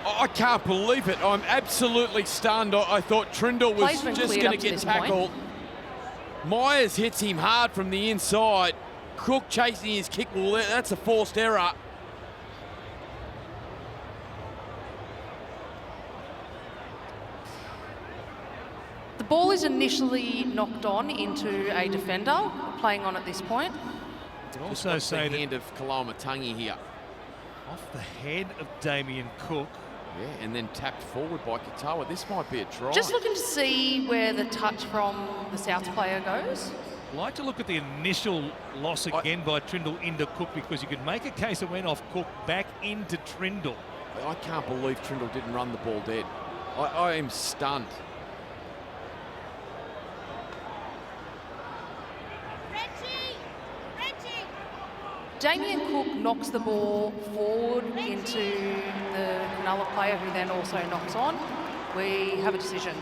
I can't believe it. I'm absolutely stunned. I thought Trindle was just going to get tackled. Myers hits him hard from the inside. Cook chasing his kick. Well, that's a forced error. The ball is initially knocked on into a defender playing on at this point. Also say the hand of Kalamatangi here. Off the head of Damien Cook. Yeah, and then tapped forward by Katoa. This might be a try. Just looking to see where the touch from the South player goes. I'd like to look at the initial loss again by Trindle into Cook, because you could make a case it went off Cook back into Trindle. I can't believe Trindle didn't run the ball dead. I am stunned. Damien Cook knocks the ball forward into the Cronulla player, who then also knocks on. We have a decision.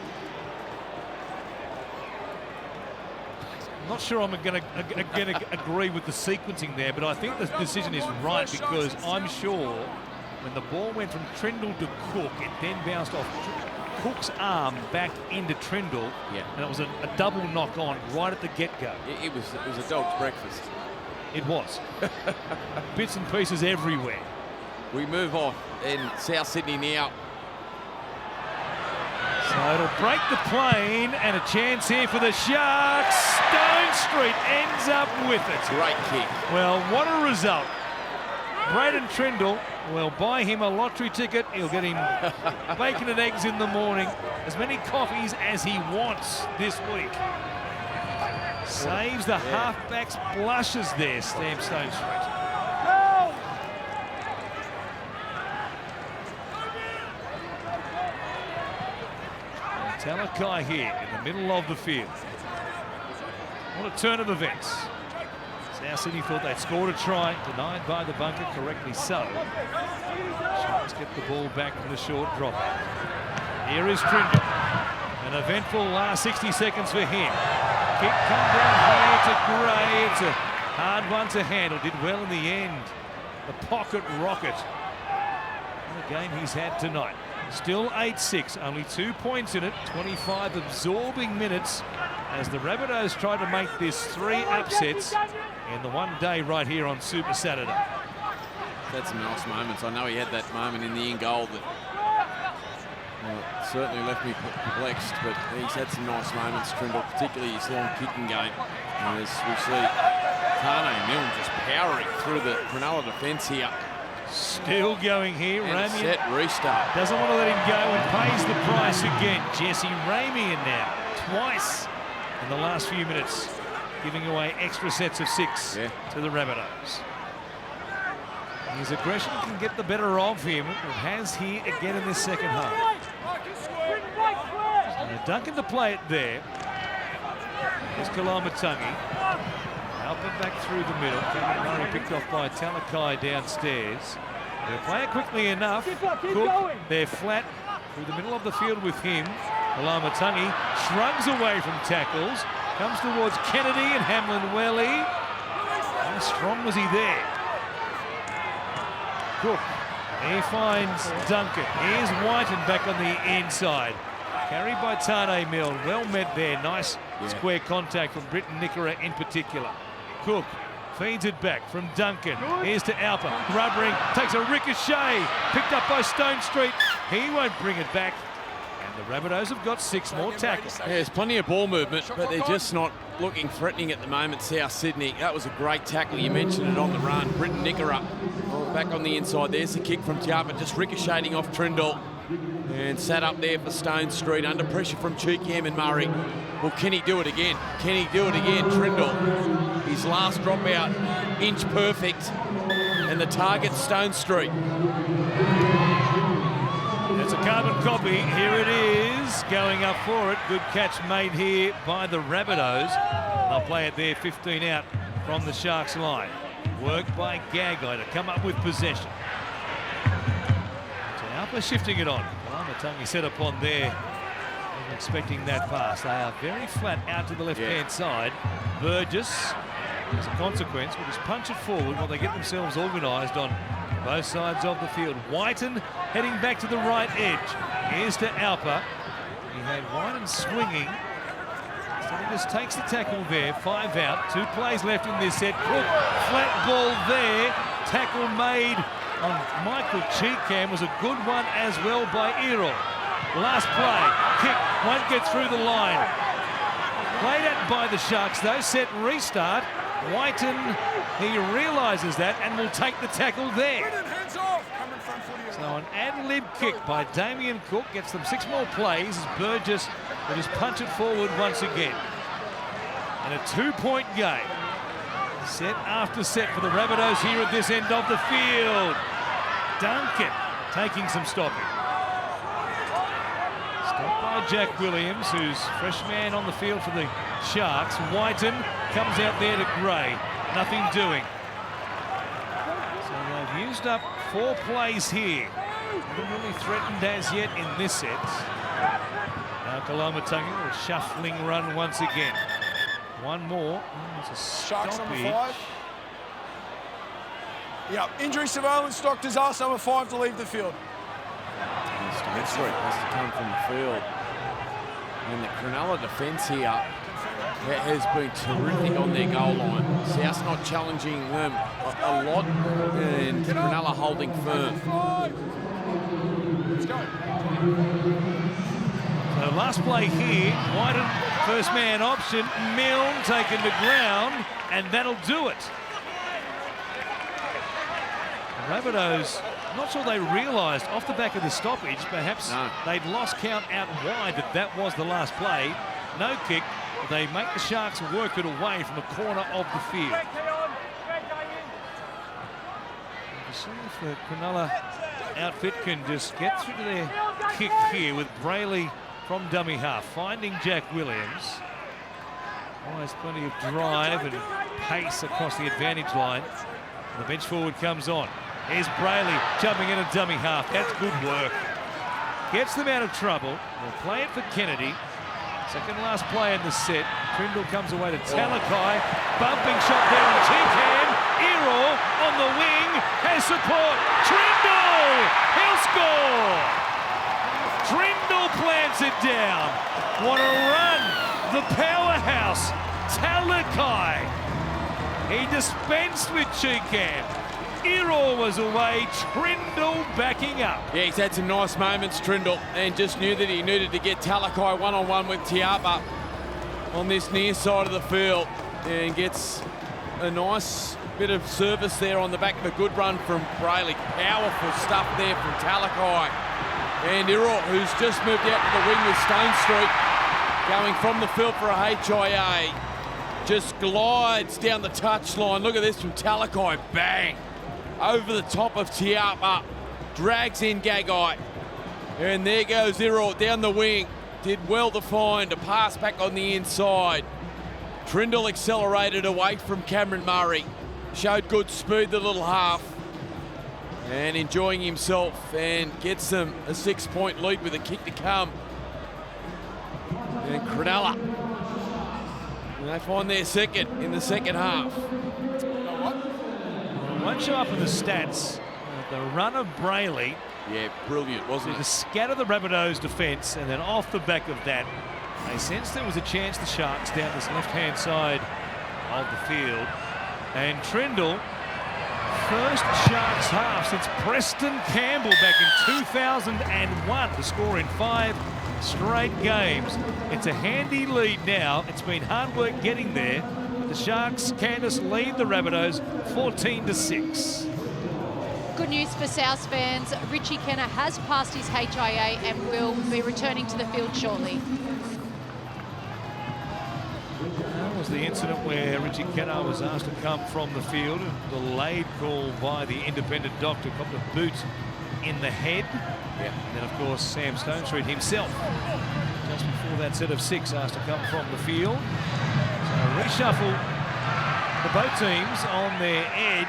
I'm not sure I'm going to agree with the sequencing there, but I think the decision is right, because I'm sure when the ball went from Trindle to Cook, it then bounced off Cook's arm back into Trindle, and it was a double knock on right at the get-go. It was a dog's breakfast. It was. Bits and pieces everywhere. We move on in South Sydney now. So it'll break the plane, and a chance here for the Sharks. Stone Street ends up with it. Great kick. Well, what a result. Braden Trindle will buy him a lottery ticket. He'll get him bacon and eggs in the morning. As many coffees as he wants this week. Saves the halfback's blushes there, Stamp Stone Street. Talakai here in the middle of the field. What a turn of events. South Sydney thought they'd scored a try, denied by the bunker, correctly so. Sharks get the ball back from the short drop. Here is Trindle. An eventful last 60 seconds for him. Kick come down here to Gray. It's a hard one to handle. Did well in the end. The pocket rocket. What a game he's had tonight. Still 8-6, only 2 points in it. 25 absorbing minutes as the Rabbitohs try to make this 3 upsets in the one day right here on Super Saturday. That's some nice moments. I know he had that moment in the end goal that certainly left me perplexed, but he's had some nice moments, Trindle, particularly his long kicking game. And as we see Tane Milne just powering through the Cronulla defence here. Still going here, and Ramian. Set restart. Doesn't want to let him go and pays the price again. Jesse Ramian now, twice in the last few minutes giving away extra sets of 6 to the Rabbitohs. His aggression can get the better of him. It has here again in this second half. So Duncan to play it there. Here's Kalamatangi. Alpha back through the middle. Cameron Murray picked off by Talakai downstairs. They'll play it quickly enough. Cook, they're flat through the middle of the field with him. Kalamatangi shrugs away from tackles. Comes towards Kennedy and Hamlin Welly. How strong was he there? Cook, he finds Duncan. Here's Whiten back on the inside. Carried by Tane Milne. Well met there. Nice square contact from Britton Nickera in particular. Cook feeds it back from Duncan. Here's to Alper. Rubbering, takes a ricochet. Picked up by Stone Street. He won't bring it back. And the Rabbitohs have got 6 more tackles. Yeah, there's plenty of ball movement, but they're just not looking threatening at the moment, South Sydney. That was a great tackle. You mentioned it on the run. Britton Nickera back on the inside. There's the kick from Tiapa, just ricocheting off Trindle. And sat up there for Stone Street under pressure from Cheekham and Murray. Well, can he do it again? Can he do it again? Trindle, his last dropout, inch perfect. And the target, Stone Street. That's a carbon copy. Here it is, going up for it. Good catch made here by the Rabbitohs. They'll play it there, 15 out from the Sharks line. Work by Gagai to come up with possession. Alper shifting it on. Kalamatangi set upon there. Wasn't expecting that pass. They are very flat out to the left-hand side. Burgess, as a consequence, will just punch it forward while they get themselves organised on both sides of the field. Whiten heading back to the right edge. Here's to Alper. He had Whiten swinging. So he just takes the tackle there. 5 out. 2 plays left in this set. Cook, flat ball there. Tackle made on Michael Cheekham was a good one as well by Errol. Last play. Kick won't get through the line. Played at by the Sharks though. Set restart. Whiten, he realises that and will take the tackle there. So an ad-lib kick by Damien Cook gets them 6 more plays as Burgess will just punch it forward once again. And a 2-point game. Set after set for the Rabbitohs here at this end of the field. Duncan taking some stopping. Stopped by Jack Williams, who's fresh man on the field for the Sharks. Whiten comes out there to Gray. Nothing doing. So they've used up 4 plays here. Haven't really threatened as yet in this set. Now Kalamatangi with a shuffling run once again. 1 more. It's a Sharks number stoppage. 5. Yeah, injury surveillance doctors asked number 5 to leave the field. That's right, has to come from the field. And the Cronulla defence here has been terrific on their goal line. South's not challenging them a lot, and Cronulla holding firm. Let's go. So last play here, Whiten, first man option, Milne taken to ground, and that'll do it. The Rabbitohs, I'm not sure they realised off the back of the stoppage, perhaps they'd lost count out wide that was the last play. No kick, but they make the Sharks work it away from the corner of the field. We'll see if the Cronulla outfit can just get through to their kick here with Brayley from dummy half, finding Jack Williams. Always plenty of drive and pace across the advantage line. The bench forward comes on. Here's Brayley jumping in a dummy half. That's good work. Gets them out of trouble. They'll play it for Kennedy. Second last play in the set. Trindle comes away to Talakai. Bumping shot there on Cheekham. Errol on the wing. Has support. Trindle! He'll score! Trindle plants it down. What a run! The powerhouse, Talakai. He dispensed with Cheekham. Errol was away, Trindle backing up. Yeah, he's had some nice moments, Trindle, and just knew that he needed to get Talakai one-on-one with Tiapa on this near side of the field, and gets a nice bit of service there on the back of a good run from Brayley. Powerful stuff there from Talakai. And Errol, who's just moved out to the wing with Stone Street, going from the field for a HIA. just glides down the touchline. Look at this from Talakai, bang! Over the top of Tiapa, drags in Gagai. And there goes Iro down the wing. Did well to find a pass back on the inside. Trindle accelerated away from Cameron Murray. Showed good speed, the little half. And enjoying himself, and gets them a 6-point lead with a kick to come. And Cronulla, they find their second in the second half. Won't show up in the stats. The run of Brayley. Yeah, brilliant, wasn't To it? scatter the Rabbitohs defence, and then off the back of that, they sensed there was a chance the Sharks down this left-hand side of the field. And Trindle, first Sharks half since Preston Campbell back in 2001 to score in 5 straight games. It's a handy lead now. It's been hard work getting there. But the Sharks, Candice, lead the Rabbitohs 14-6. Good news for South fans. Richie Kenner has passed his HIA and will be returning to the field shortly. That was the incident where Richie Kenner was asked to come from the field. A delayed call by the independent doctor, got the boot in the head. Yeah. And then, of course, Sam Stonestreet himself, just before that set of 6, asked to come from the field. So reshuffle the both teams on their edge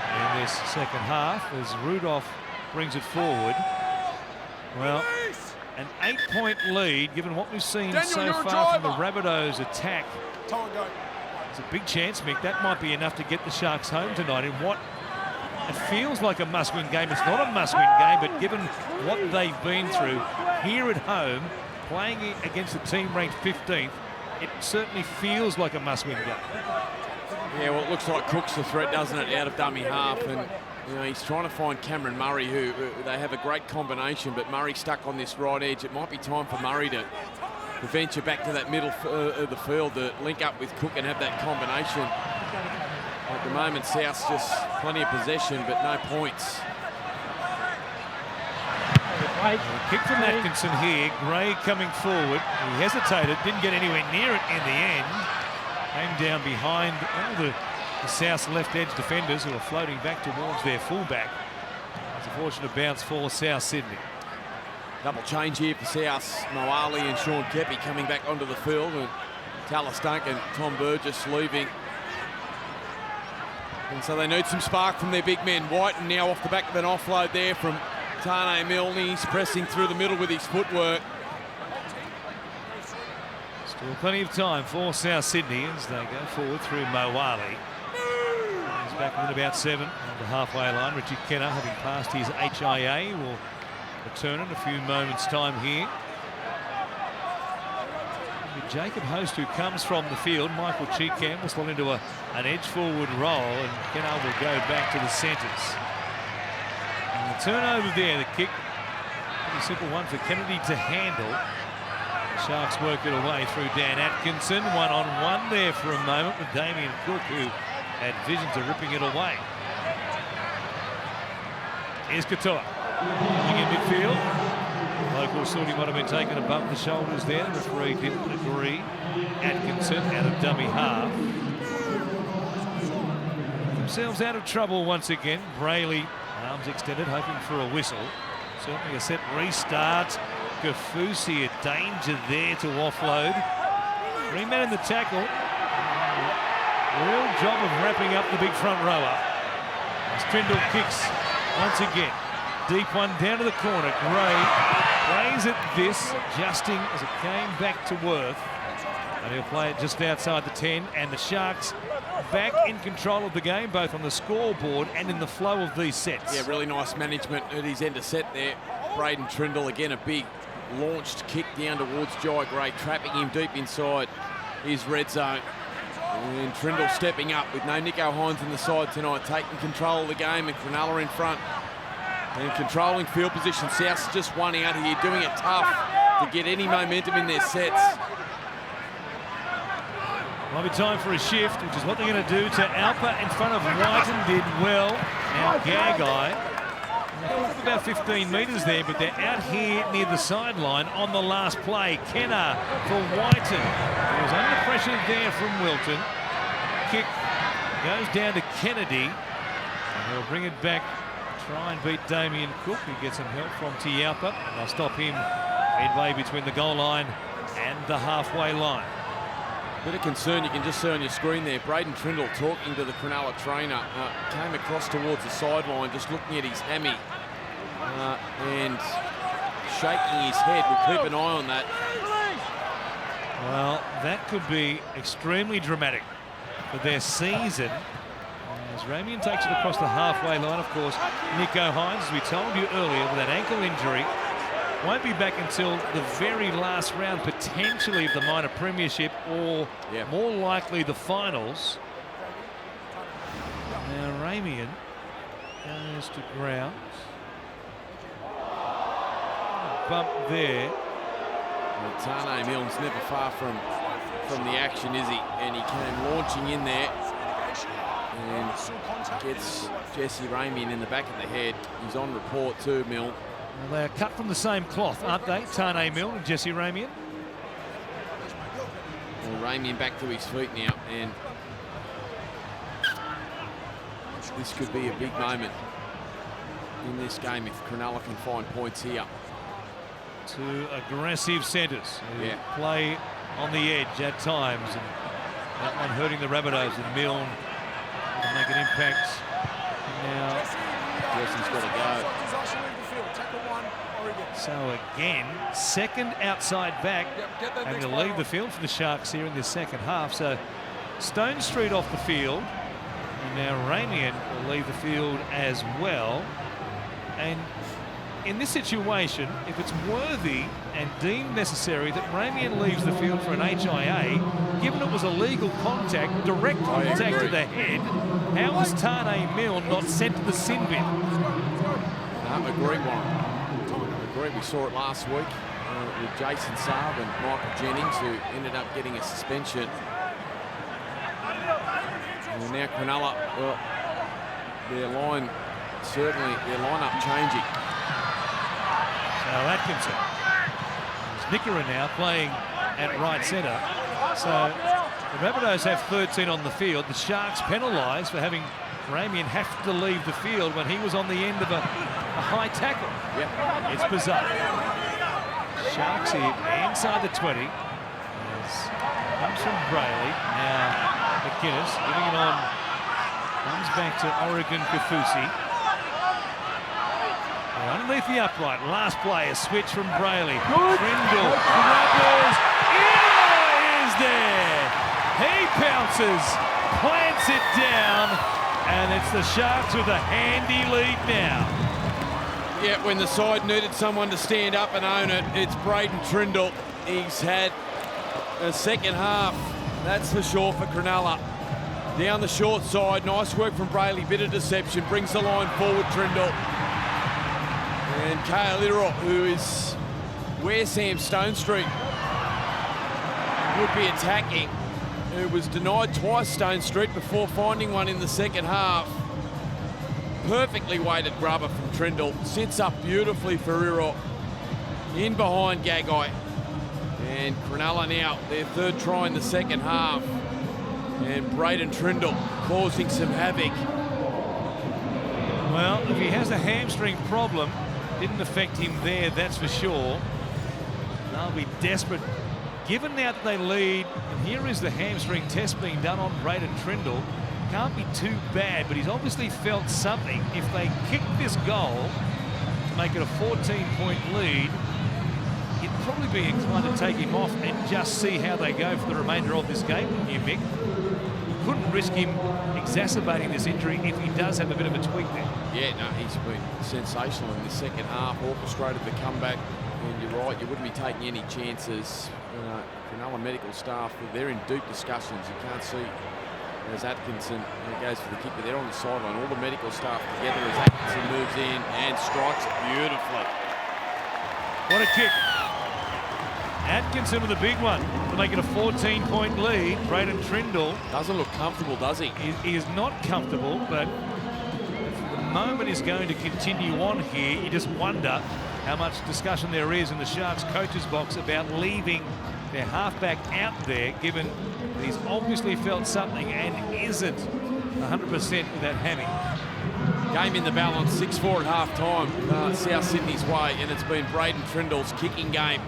in this second half as Rudolph brings it forward. Well, an 8-point lead, given what we've seen Daniel, so you're a far from the driver. Rabbitohs attack. Time to go. It's a big chance, Mick. That might be enough to get the Sharks home tonight in what it feels like a must-win game. It's not a must-win game, but given what they've been through here at home, playing against a team ranked 15th, it certainly feels like a must-win game. Yeah, well, it looks like Cook's the threat, doesn't it, out of dummy half. And, you know, he's trying to find Cameron Murray, who they have a great combination, but Murray stuck on this right edge. It might be time for Murray to venture back to that middle of the field to link up with Cook and have that combination. At the moment, South's just plenty of possession, but no points. A kick from Atkinson here. Gray coming forward. He hesitated, didn't get anywhere near it in the end. Came down behind all the South's left edge defenders who are floating back towards their fullback. It's a fortunate bounce for South Sydney. Double change here for South. Moali and Sean Kepi coming back onto the field, and Tallis Duncan, Tom Burgess leaving. And so they need some spark from their big men. Whiten now off the back of an offload there from Tane Milne. He's pressing through the middle with his footwork. Still plenty of time for South Sydney as they go forward through Moali. He's back within about 7 on the halfway line. Richie Kenner, having passed his HIA, will return in a few moments' time here. With Jacob Host, who comes from the field. Michael Cheekham will slot into an edge forward role, and Kenner will go back to the centres. And the turnover there, the kick, pretty simple one for Kennedy to handle. The Sharks work it away through Dan Atkinson. One-on-one there for a moment with Damien Cook, who had visions of ripping it away. Here's Katoa. Coming in midfield. Locals thought he might have been taken above the shoulders there. The referee didn't agree. Atkinson out of dummy half. Themselves out of trouble once again. Brayley, arms extended, hoping for a whistle. Certainly a set restart. Kafusi, a danger there to offload. 3 men in the tackle. Real job of wrapping up the big front rower. As Trindle kicks once again. Deep one down to the corner. Gray plays at this, adjusting as it came back to Worth. And he'll play it just outside the 10. And the Sharks back in control of the game, both on the scoreboard and in the flow of these sets. Yeah, really nice management at his end of set there. Braden Trindle, again, a big launched kick down towards Jai Gray, trapping him deep inside his red zone. And Trindle stepping up with no Nico Hines in the side tonight, taking control of the game, and Cronulla in front. And controlling field position. South's just one out here, doing it tough to get any momentum in their sets. Might be time for a shift, which is what they're going to do to Alpa in front of Whiten. Did well. Now Gagai. about 15 metres there, but they're out here near the sideline on the last play. Kenner for Whiten. He was under pressure there from Wilton. Kick goes down to Kennedy. And he'll bring it back, try and beat Damien Cook. He gets some help from Tiapa. And they'll stop him midway between the goal line and the halfway line. Bit of concern you can just see on your screen there. Braden Trindle talking to the Cronulla trainer. Came across towards the sideline, just looking at his hammy and shaking his head. We'll keep an eye on that. Well, that could be extremely dramatic for their season. As Ramian takes it across the halfway line, of course, Nico Hines, as we told you earlier, with that ankle injury, won't be back until the very last round, potentially of the minor premiership, or more likely the finals. Now Ramian goes to ground. Bump there. Well, Tane Milne's never far from the action, is he? And he came launching in there and gets Jesse Ramian in the back of the head. He's on report too, Milne. Well, they're cut from the same cloth, aren't they? Tane Milne and Jesse Ramian. Well, Ramian back to his feet now, and this could be a big moment in this game if Cronulla can find points here. Two aggressive centres who play on the edge at times, and that one hurting the Rabbitohs, and Milne will make an impact. Now Jesse's got to go. So again, second outside back, having to leave the field for the Sharks here in this second half. So Stone Street off the field, and now Ramian will leave the field as well. And in this situation, if it's worthy and deemed necessary that Ramian leaves the field for an HIA, given it was a legal contact, direct contact to the head, how was Tane Milne not sent to the sin bin? I agree, Warren. We saw it last week with Jason Saab and Michael Jennings, who ended up getting a suspension. And now Cronulla, well, their lineup changing. So Atkinson, Nickera now playing at right centre. So the Rabbitohs have 13 on the field. The Sharks penalised for having Ramian have to leave the field when he was on the end of a high tackle. Yep. It's bizarre. Sharks here inside the 20. Comes from Brayley. Now McInnes giving it on. Comes back to Oregon Kafusi. Now underneath the upright. Last play, a switch from Brayley. Trindle grabbers. Is there. He pounces, plants it down, and it's the Sharks with a handy lead now. Yeah, when the side needed someone to stand up and own it, it's Braden Trindle. He's had a second half, that's for sure, for Cronulla. Down the short side, nice work from Brayley, bit of deception, brings the line forward, Trindle. And Kale Iro, who is where Sam Stone Street would be attacking, who was denied twice Stone Street before finding one in the second half. Perfectly weighted grubber from Trindle. Sits up beautifully for Iro. In behind Gagai. And Cronulla now, their third try in the second half. And Braden Trindle causing some havoc. Well, if he has a hamstring problem, didn't affect him there, that's for sure. They'll be desperate. Given now that they lead, and here is the hamstring test being done on Braden Trindle. Can't be too bad, but he's obviously felt something. If they kick this goal to make it a 14-point lead, you'd probably be inclined to take him off and just see how they go for the remainder of this game, wouldn't you, Mick? You couldn't risk him exacerbating this injury if he does have a bit of a tweak there. Yeah, no, he's been sensational in the second half, orchestrated the comeback, and you're right, you wouldn't be taking any chances. Cronulla medical staff, they're in deep discussions. You can't see as Atkinson goes for the kick, but they're on the sideline. All the medical staff together as Atkinson moves in and strikes it beautifully. What a kick. Atkinson with a big one to make it a 14-point lead. Braden Trindle doesn't look comfortable, does he? He is not comfortable, but for the moment is going to continue on here. You just wonder how much discussion there is in the Sharks coaches box about leaving their halfback out there, given he's obviously felt something and isn't 100% with that hammy. Game in the balance, 6-4 at half time, South Sydney's way, and it's been Braden Trindle's kicking game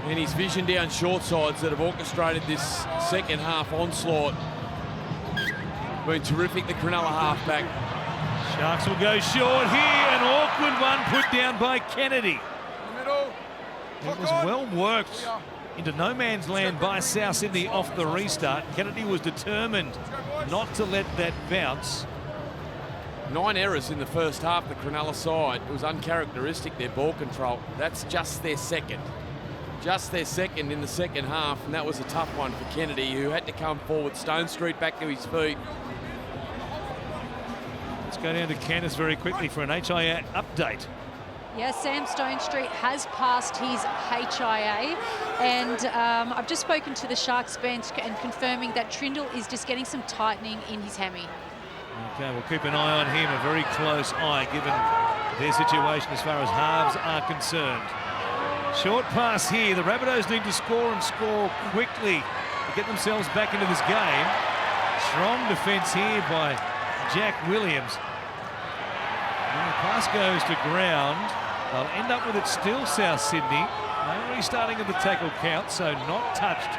and his vision down short sides that have orchestrated this second half onslaught. Been terrific, the Cronulla halfback. Sharks will go short here, an awkward one put down by Kennedy. It was well worked into no man's land by South Sydney off the restart. Kennedy was determined not to let that bounce. 9 errors in the first half, the Cronulla side. It was uncharacteristic, their ball control. That's just their second. Just their second in the second half, and that was a tough one for Kennedy, who had to come forward. Stone Street back to his feet. Let's go down to Candice very quickly for an HIA update. Yes, Sam Stone Street has passed his HIA, and I've just spoken to the Sharks bench and confirming that Trindle is just getting some tightening in his hammy. Okay, we'll keep an eye on him, a very close eye, given their situation as far as halves are concerned. Short pass here. The Rabbitohs need to score and score quickly to get themselves back into this game. Strong defence here by Jack Williams. And the pass goes to ground. They'll end up with it still, South Sydney. No restarting of the tackle count, so not touched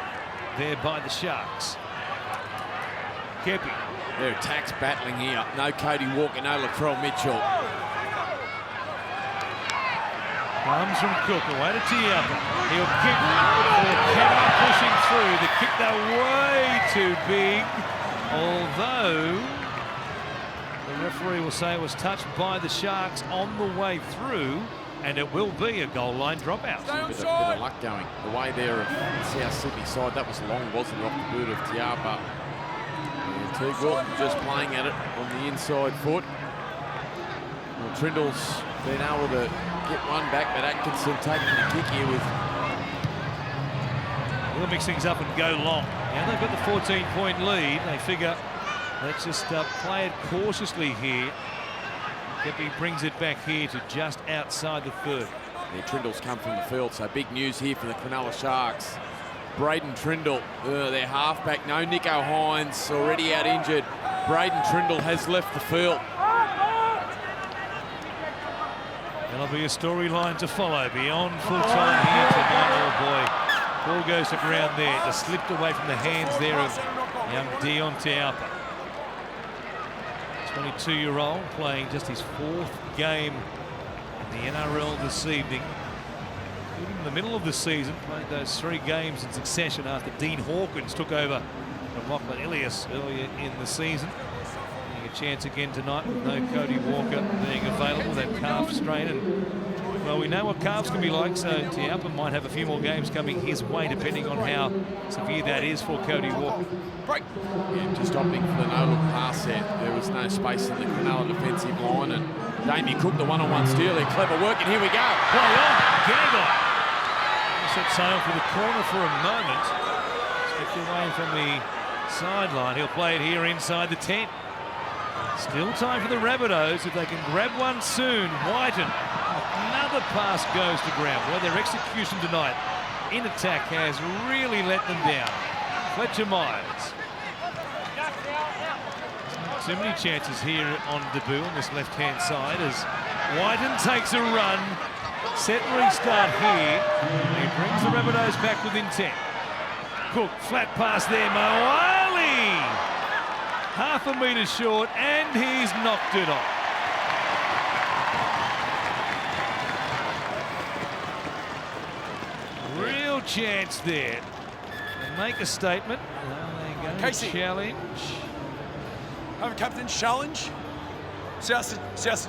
there by the Sharks. Kepi. Their attacks battling here. No Cody Walker, no Latrell Mitchell. Comes from Cook, away to Tiapa. He'll kick for Kenner pushing through. The kick, though, way too big. Although the referee will say it was touched by the Sharks on the way through, and it will be a goal line dropout. A bit of luck going the way there of the South Sydney side. That was long, wasn't it, off the boot of Tiapa. And Teagle just playing at it on the inside foot. Well, Trindle's been able to get one back, but Atkinson taking the kick here with... We'll mix things up and go long. Now they've got the 14-point lead. They figure, let's just play it cautiously here. Kepi brings it back here to just outside the third. Yeah, Trindle's come from the field, so big news here for the Cronulla Sharks. Braden Trindle, their halfback. No Nico Hines, already out injured. Braden Trindle has left the field. That'll be a storyline to follow beyond full time here tonight. Oh boy, ball goes to ground there. Just slipped away from the hands there of young Dion Teapa. 22-year-old playing just his 4th game in the NRL this evening. In the middle of the season, played those 3 games in succession after Dean Hawkins took over from Lachlan Ilias earlier in the season. Getting a chance again tonight with no Cody Walker being available, that calf strain. And, well, we know what calves can be like, so Teapa might have a few more games coming his way, depending on how severe that is for Cody Walker. Break. Yeah, just opting for the no-look pass there. There was no space in the Cronulla defensive line, and Damien Cook, the one-on-one steal there. Clever work, and here we go. Play on, Gagai. Set sail for the corner for a moment. Stepped away from the sideline. He'll play it here inside the 10. Still time for the Rabbitohs if they can grab one soon. Whiten. Another pass goes to ground. Well, their execution tonight in attack has really let them down. Fletcher Myers. Too many chances here on debut on this left-hand side as Whiten takes a run. Set restart here. He brings the Rabbitohs back within 10. Cook, flat pass there. Moali! Half a metre short, and he's knocked it off. Real chance there. They make a statement. They go Casey. challenge. Have a captain's challenge. South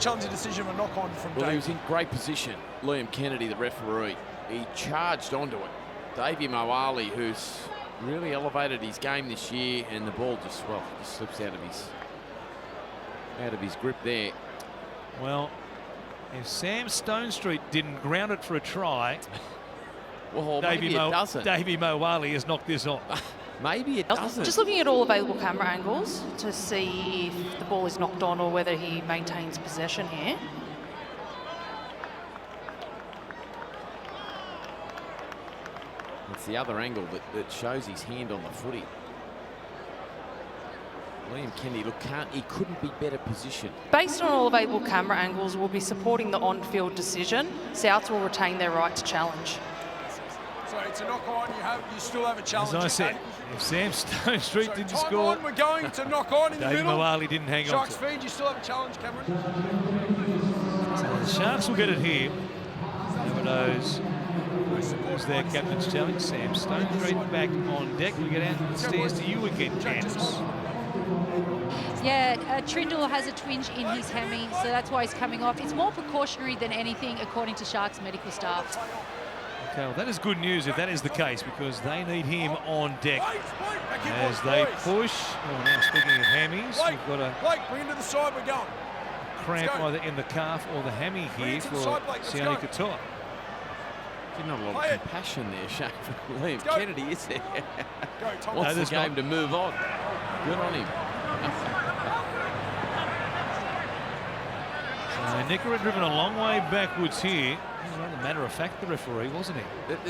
challenge a decision of a knock-on from Well, Dave. he was in great position. Liam Kennedy, the referee, he charged onto it. Davey Moali, who's really elevated his game this year, and the ball just slips out of his grip there. Well, if Sam Stone Street didn't ground it for a try, Well, maybe it doesn't. Davey Moali has knocked this on. Maybe it doesn't. Just looking at all available camera angles to see if the ball is knocked on or whether he maintains possession here. It's the other angle that shows his hand on the footy. Liam Kennedy, look, he couldn't be better positioned. Based on all available camera angles, we'll be supporting the on-field decision. Souths will retain their right to challenge. So it's a knock on. You still have a challenge. As I said, if Sam Stone Street didn't score, we're going to knock on in the David middle. Mullally didn't hang on Sharks to it. feed. You still have a challenge, Cameron. So the Sharks will get it here. Rabbitohs lose their captain's challenge. Sam Stone Street back on deck. We get out the stairs to you again, Candice. Yeah, Trindle has a twinge in his hemi, so that's why he's coming off. It's more precautionary than anything, according to Sharks medical staff. Okay, well, that is good news if that is the case, because they need him on deck as they push. Oh, now speaking of hammies, we've got a Blake, bring it to the side. We're going. cramp either in the calf or the hammy here for Sione Katoa. Didn't have a lot of compassion there, Shane, for Liam Kennedy, is there? Go, Tom. Wants the game to move on. Good on him. Nicker had driven a long way backwards here. He was rather matter of fact, the referee, wasn't he?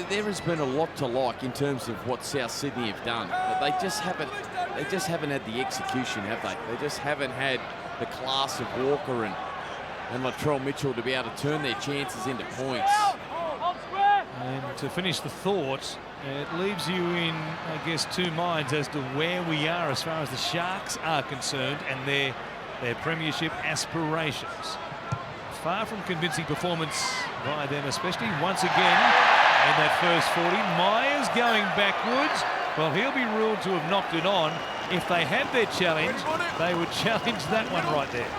There has been a lot to like in terms of what South Sydney have done. But they just haven't had the execution, have they? They just haven't had the class of Walker and Latrell Mitchell to be able to turn their chances into points. And to finish the thought, it leaves you in, I guess, two minds as to where we are as far as the Sharks are concerned and their premiership aspirations. Far from convincing performance by them, especially once again in that first 40. Myers going backwards. Well, he'll be ruled to have knocked it on. If they had their challenge, they would challenge that one right there.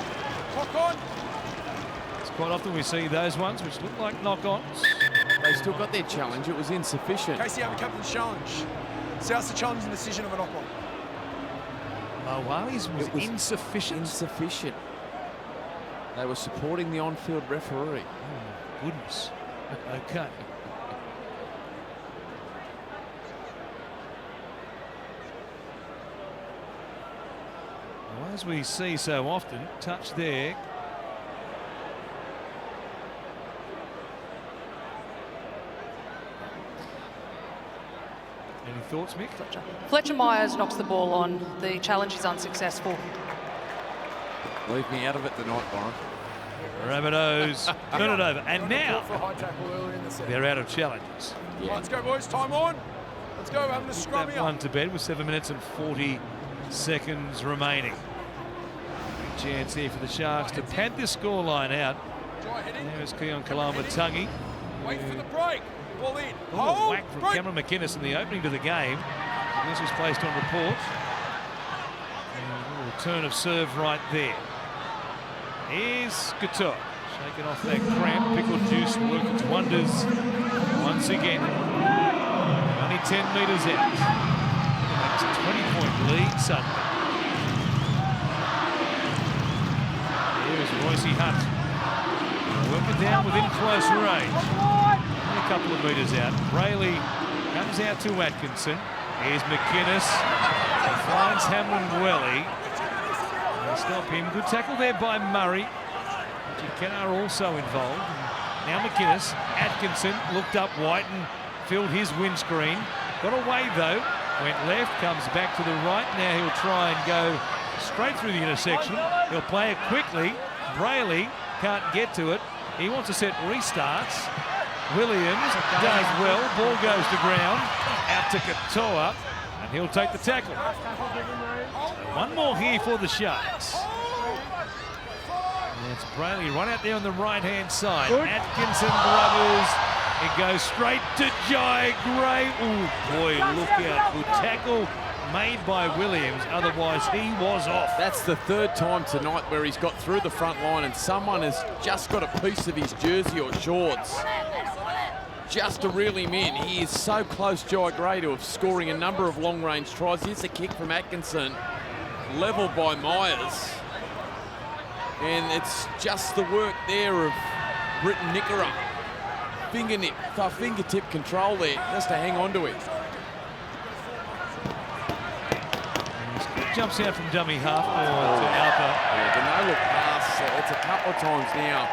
It's quite often we see those ones which look like knock-ons. They still got their challenge. It was insufficient. Casey have a captain's challenge. South's the challenging decision of a knock-on. Mawali's was insufficient. Insufficient. They were supporting the on-field referee. Oh, goodness. Okay. Well, as we see so often, touch there. Any thoughts, Mick? Fletcher Myers knocks the ball on. The challenge is unsuccessful. Leave me out of it tonight, Warren. Rabbitohs turn it over. And now they're out of challenges. Yeah. Let's go, boys. Time on. Let's go. Having a scrum That here. one to bed with 7 minutes and 40 seconds remaining. Big chance here for the Sharks to pad this scoreline out. There's Keon Kalama-Tungi. Wait for the break. Ball in. A Hold. whack from Break. Cameron McInnes in the opening to the game. And this was placed on report. And a little turn of serve right there. Here's Katoa. Shaking off that cramp. Pickled juice working its wonders once again. Only 10 metres out. That's a 20-point lead suddenly. Here's Royce Hunt. Working down within close range. Only a couple of metres out. Brayley comes out to Atkinson. Here's McInnes. Finds Hamlin Welly. Stop him. Good tackle there by Murray. Kennar also involved. Now McInnes. Atkinson looked up White and filled his windscreen. Got away though. Went left, comes back to the right. Now he'll try and go straight through the intersection. He'll play it quickly. Brayley can't get to it. He wants to set restarts. Williams does well. Ball goes to ground. Out to Katoa. And he'll take the tackle. One more here for the Sharks. And it's Brayley right out there on the right-hand side. Good. Atkinson brothers. It goes straight to Jai Gray. Oh, boy, look out. Good tackle made by Williams. Otherwise, he was off. That's the third time tonight where he's got through the front line and someone has just got a piece of his jersey or shorts just to reel him in. He is so close, Jai Gray, to scoring a number of long-range tries. Here's a kick from Atkinson, levelled by Myers. And it's just the work there of Britton Nickera. Fingertip control there, just to hang on to it. jumps out from dummy half to Alpha. Yeah, the no-look pass, it's a couple of times now.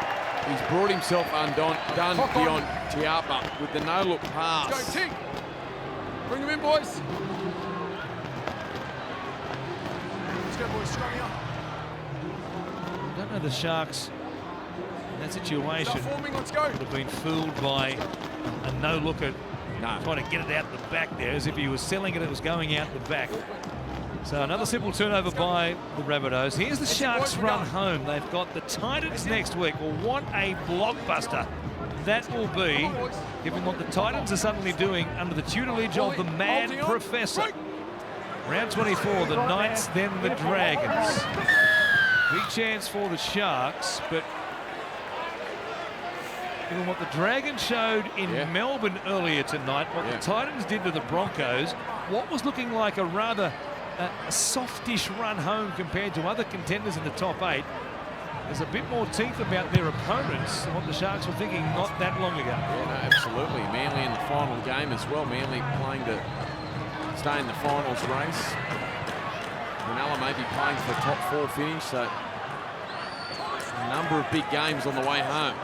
He's brought himself undone beyond Tiapa with the no-look pass. Let's go, Tig. Bring him in, boys. Let's go, boys. Scrum here. I don't know the Sharks in that situation Start forming, let's go. would have been fooled by a no-looker trying to get it out the back there, as if he was selling it was going out the back. So another simple turnover by the Rabbitohs. Here's the Sharks run home. They've got the Titans next week. Well, what a blockbuster that will be, given what the Titans are suddenly doing under the tutelage of the Mad Professor. Round 24, the Knights, then the Dragons. Big chance for the Sharks, but given what the Dragons showed in Melbourne earlier tonight, what the Titans did to the Broncos, what was looking like a rather softish run home compared to other contenders in the top 8. There's a bit more teeth about their opponents than what the Sharks were thinking not that long ago. Yeah, no, absolutely. Manly in the final game as well. Manly playing to stay in the finals race. Cronulla may be playing for a top 4 finish, so a number of big games on the way home.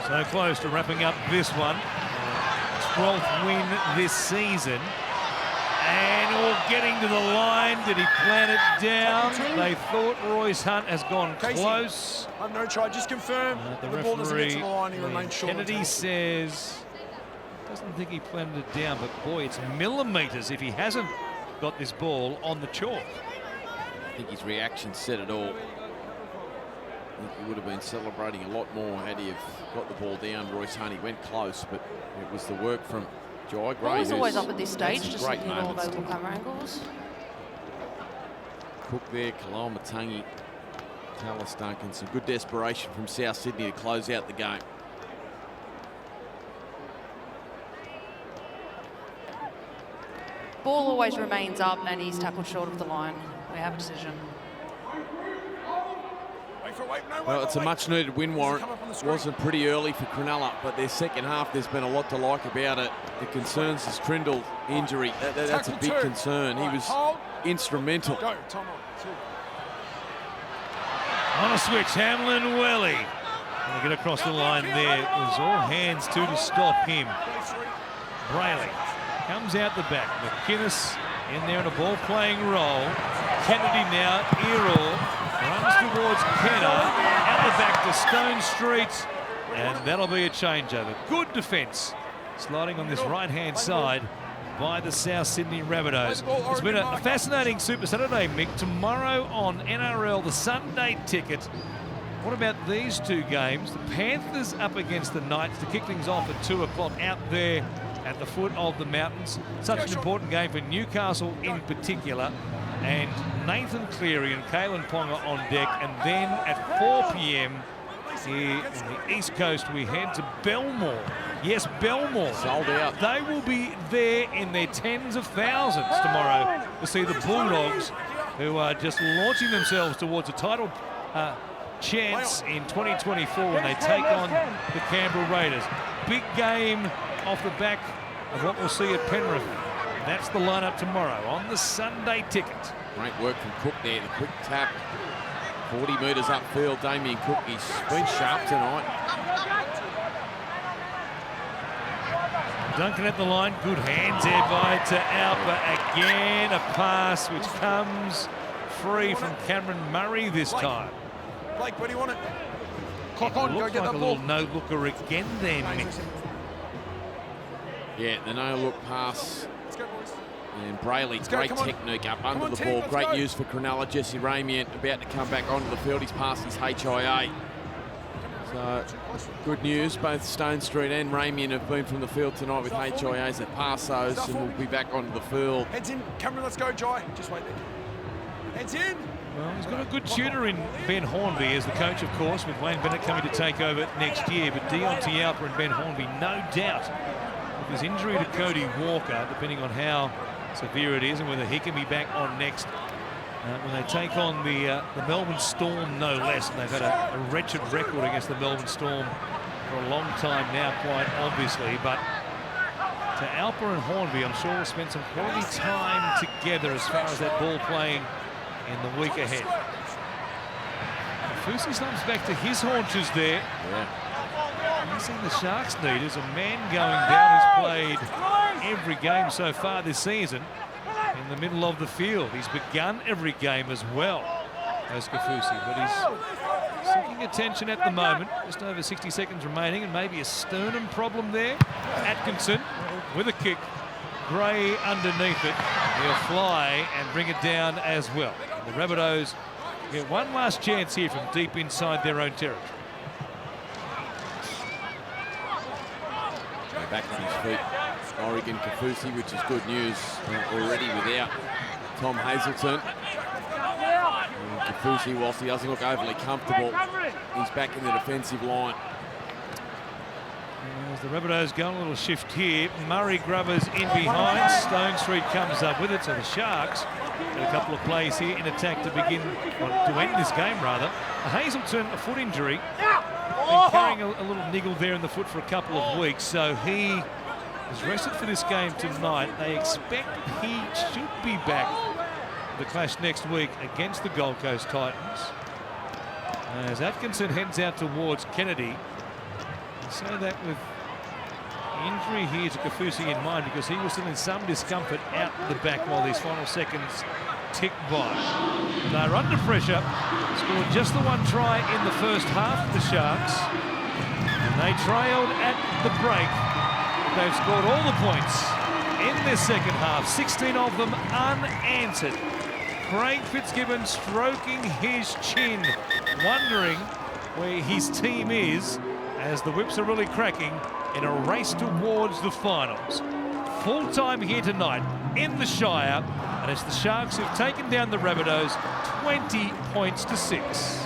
So close to wrapping up this one. 12th win this season. And getting to the line. Did he plant it down? They thought Royce Hunt has gone close. I've no try. Just confirm. The ball doesn't get to referee, the line. He remains short. Kennedy says, doesn't think he planted it down, but boy, it's millimetres if he hasn't got this ball on the chalk. I think his reaction said it all. I think he would have been celebrating a lot more had he have got the ball down. Royce Hunt, he went close, but it was the work from Jai Gray. He's always up at this stage, just great looking at all moments. those camera angles. Cook there, Kalama Tangi, Tallis Duncan. Some good desperation from South Sydney to close out the game. Ball always remains up and he's tackled short of the line. We have a decision. Well, it's a much-needed win, Warren. Wasn't pretty early for Cronulla, but their second half, there's been a lot to like about it. The concerns is Trindle injury. That's a big concern. He was instrumental. Go, time On a switch, Hamlin Welly. Going to get across the line there. It was all hands to stop him. Brayley comes out the back. McInnes in there in a ball-playing role. Kennedy now, Errol runs towards Kenner, out the back to Stone Street, and that'll be a changeover. Good defence, sliding on this right-hand side by the South Sydney Rabbitohs. It's been a fascinating Super Saturday, Mick. Tomorrow on NRL, the Sunday ticket. What about these two games? The Panthers up against the Knights to kick things off at 2 o'clock out there at the foot of the mountains. Such an important game for Newcastle in particular. And Nathan Cleary and Kalen Ponga on deck. And then at 4 p.m. here on the East Coast, we head to Belmore. Yes, Belmore. Sold out. They will be there in their tens of thousands tomorrow to see the Bulldogs, who are just launching themselves towards a title chance in 2024 when they take on the Canberra Raiders. Big game off the back of what we'll see at Penrith. That's the lineup tomorrow on the Sunday ticket. Great work from Cook there. The quick tap. 40 metres upfield. Damien Cook, he's been sharp tonight. Duncan at the line. Good hands there by Alpa. Again, a pass which comes free from Cameron Murray this time. Blake, where do you want it? Clock on, go Looks get like that a ball. little no-looker again there, Mick. Yeah, the no-look pass. Let's go, boys. And Brayley, great technique up under the ball. Great news for Cronulla. Jesse Ramien about to come back onto the field. He's passed his HIA. So, good news. Both Stone Street and Ramien have been from the field tonight with HIAs that pass those, and will be back onto the field. Heads in. Cameron, let's go, Jai. Just wait there. Heads in. Well, he's got a good tutor in Ben Hornby as the coach, of course, with Wayne Bennett coming to take over next year. But Dion Tialpa and Ben Hornby, no doubt, with his injury to Cody Walker, depending on how severe it is and whether he can be back on next when they take on the Melbourne Storm, no less. And they've had a wretched record against the Melbourne Storm for a long time now, quite obviously. But So Alper and Hornby, I'm sure, will spend some quality time together as far as that ball playing in the week ahead. Fusi slumps back to his haunches there. Yeah. One thing the Sharks need is a man going down who's played every game so far this season in the middle of the field. He's begun every game as well as Kafusi, but he's seeking attention at the moment. Just over 60 seconds remaining, and maybe a sternum problem there. Atkinson with a kick. Gray underneath it. He'll fly and bring it down as well. The Rabbitohs get one last chance here from deep inside their own territory. Back on his feet, Oregon Kafusi, which is good news already without Tom Hazelton. And Kafusi, whilst he doesn't look overly comfortable, he's back in the defensive line. As the Rabbitohs go on a little shift here, Murray Grubbers in behind, Stone Street comes up with it, so the Sharks get a couple of plays here in attack to begin, or to end this game rather. Hazelton, a foot injury, been carrying a little niggle there in the foot for a couple of weeks, so he is rested for this game tonight. They expect he should be back for the clash next week against the Gold Coast Titans. As Atkinson heads out towards Kennedy, I say that with injury here to Kafusi in mind, because he was still in some discomfort out the back while these final seconds tick by. They're under pressure. Scored just the one try in the first half, the Sharks. And they trailed at the break. They've scored all the points in their second half, 16 of them unanswered. Craig Fitzgibbon stroking his chin, wondering where his team is as the whips are really cracking in a race towards the finals. Full time here tonight in the Shire, and it's the Sharks who've taken down the Rabbitohs 20 points to 6.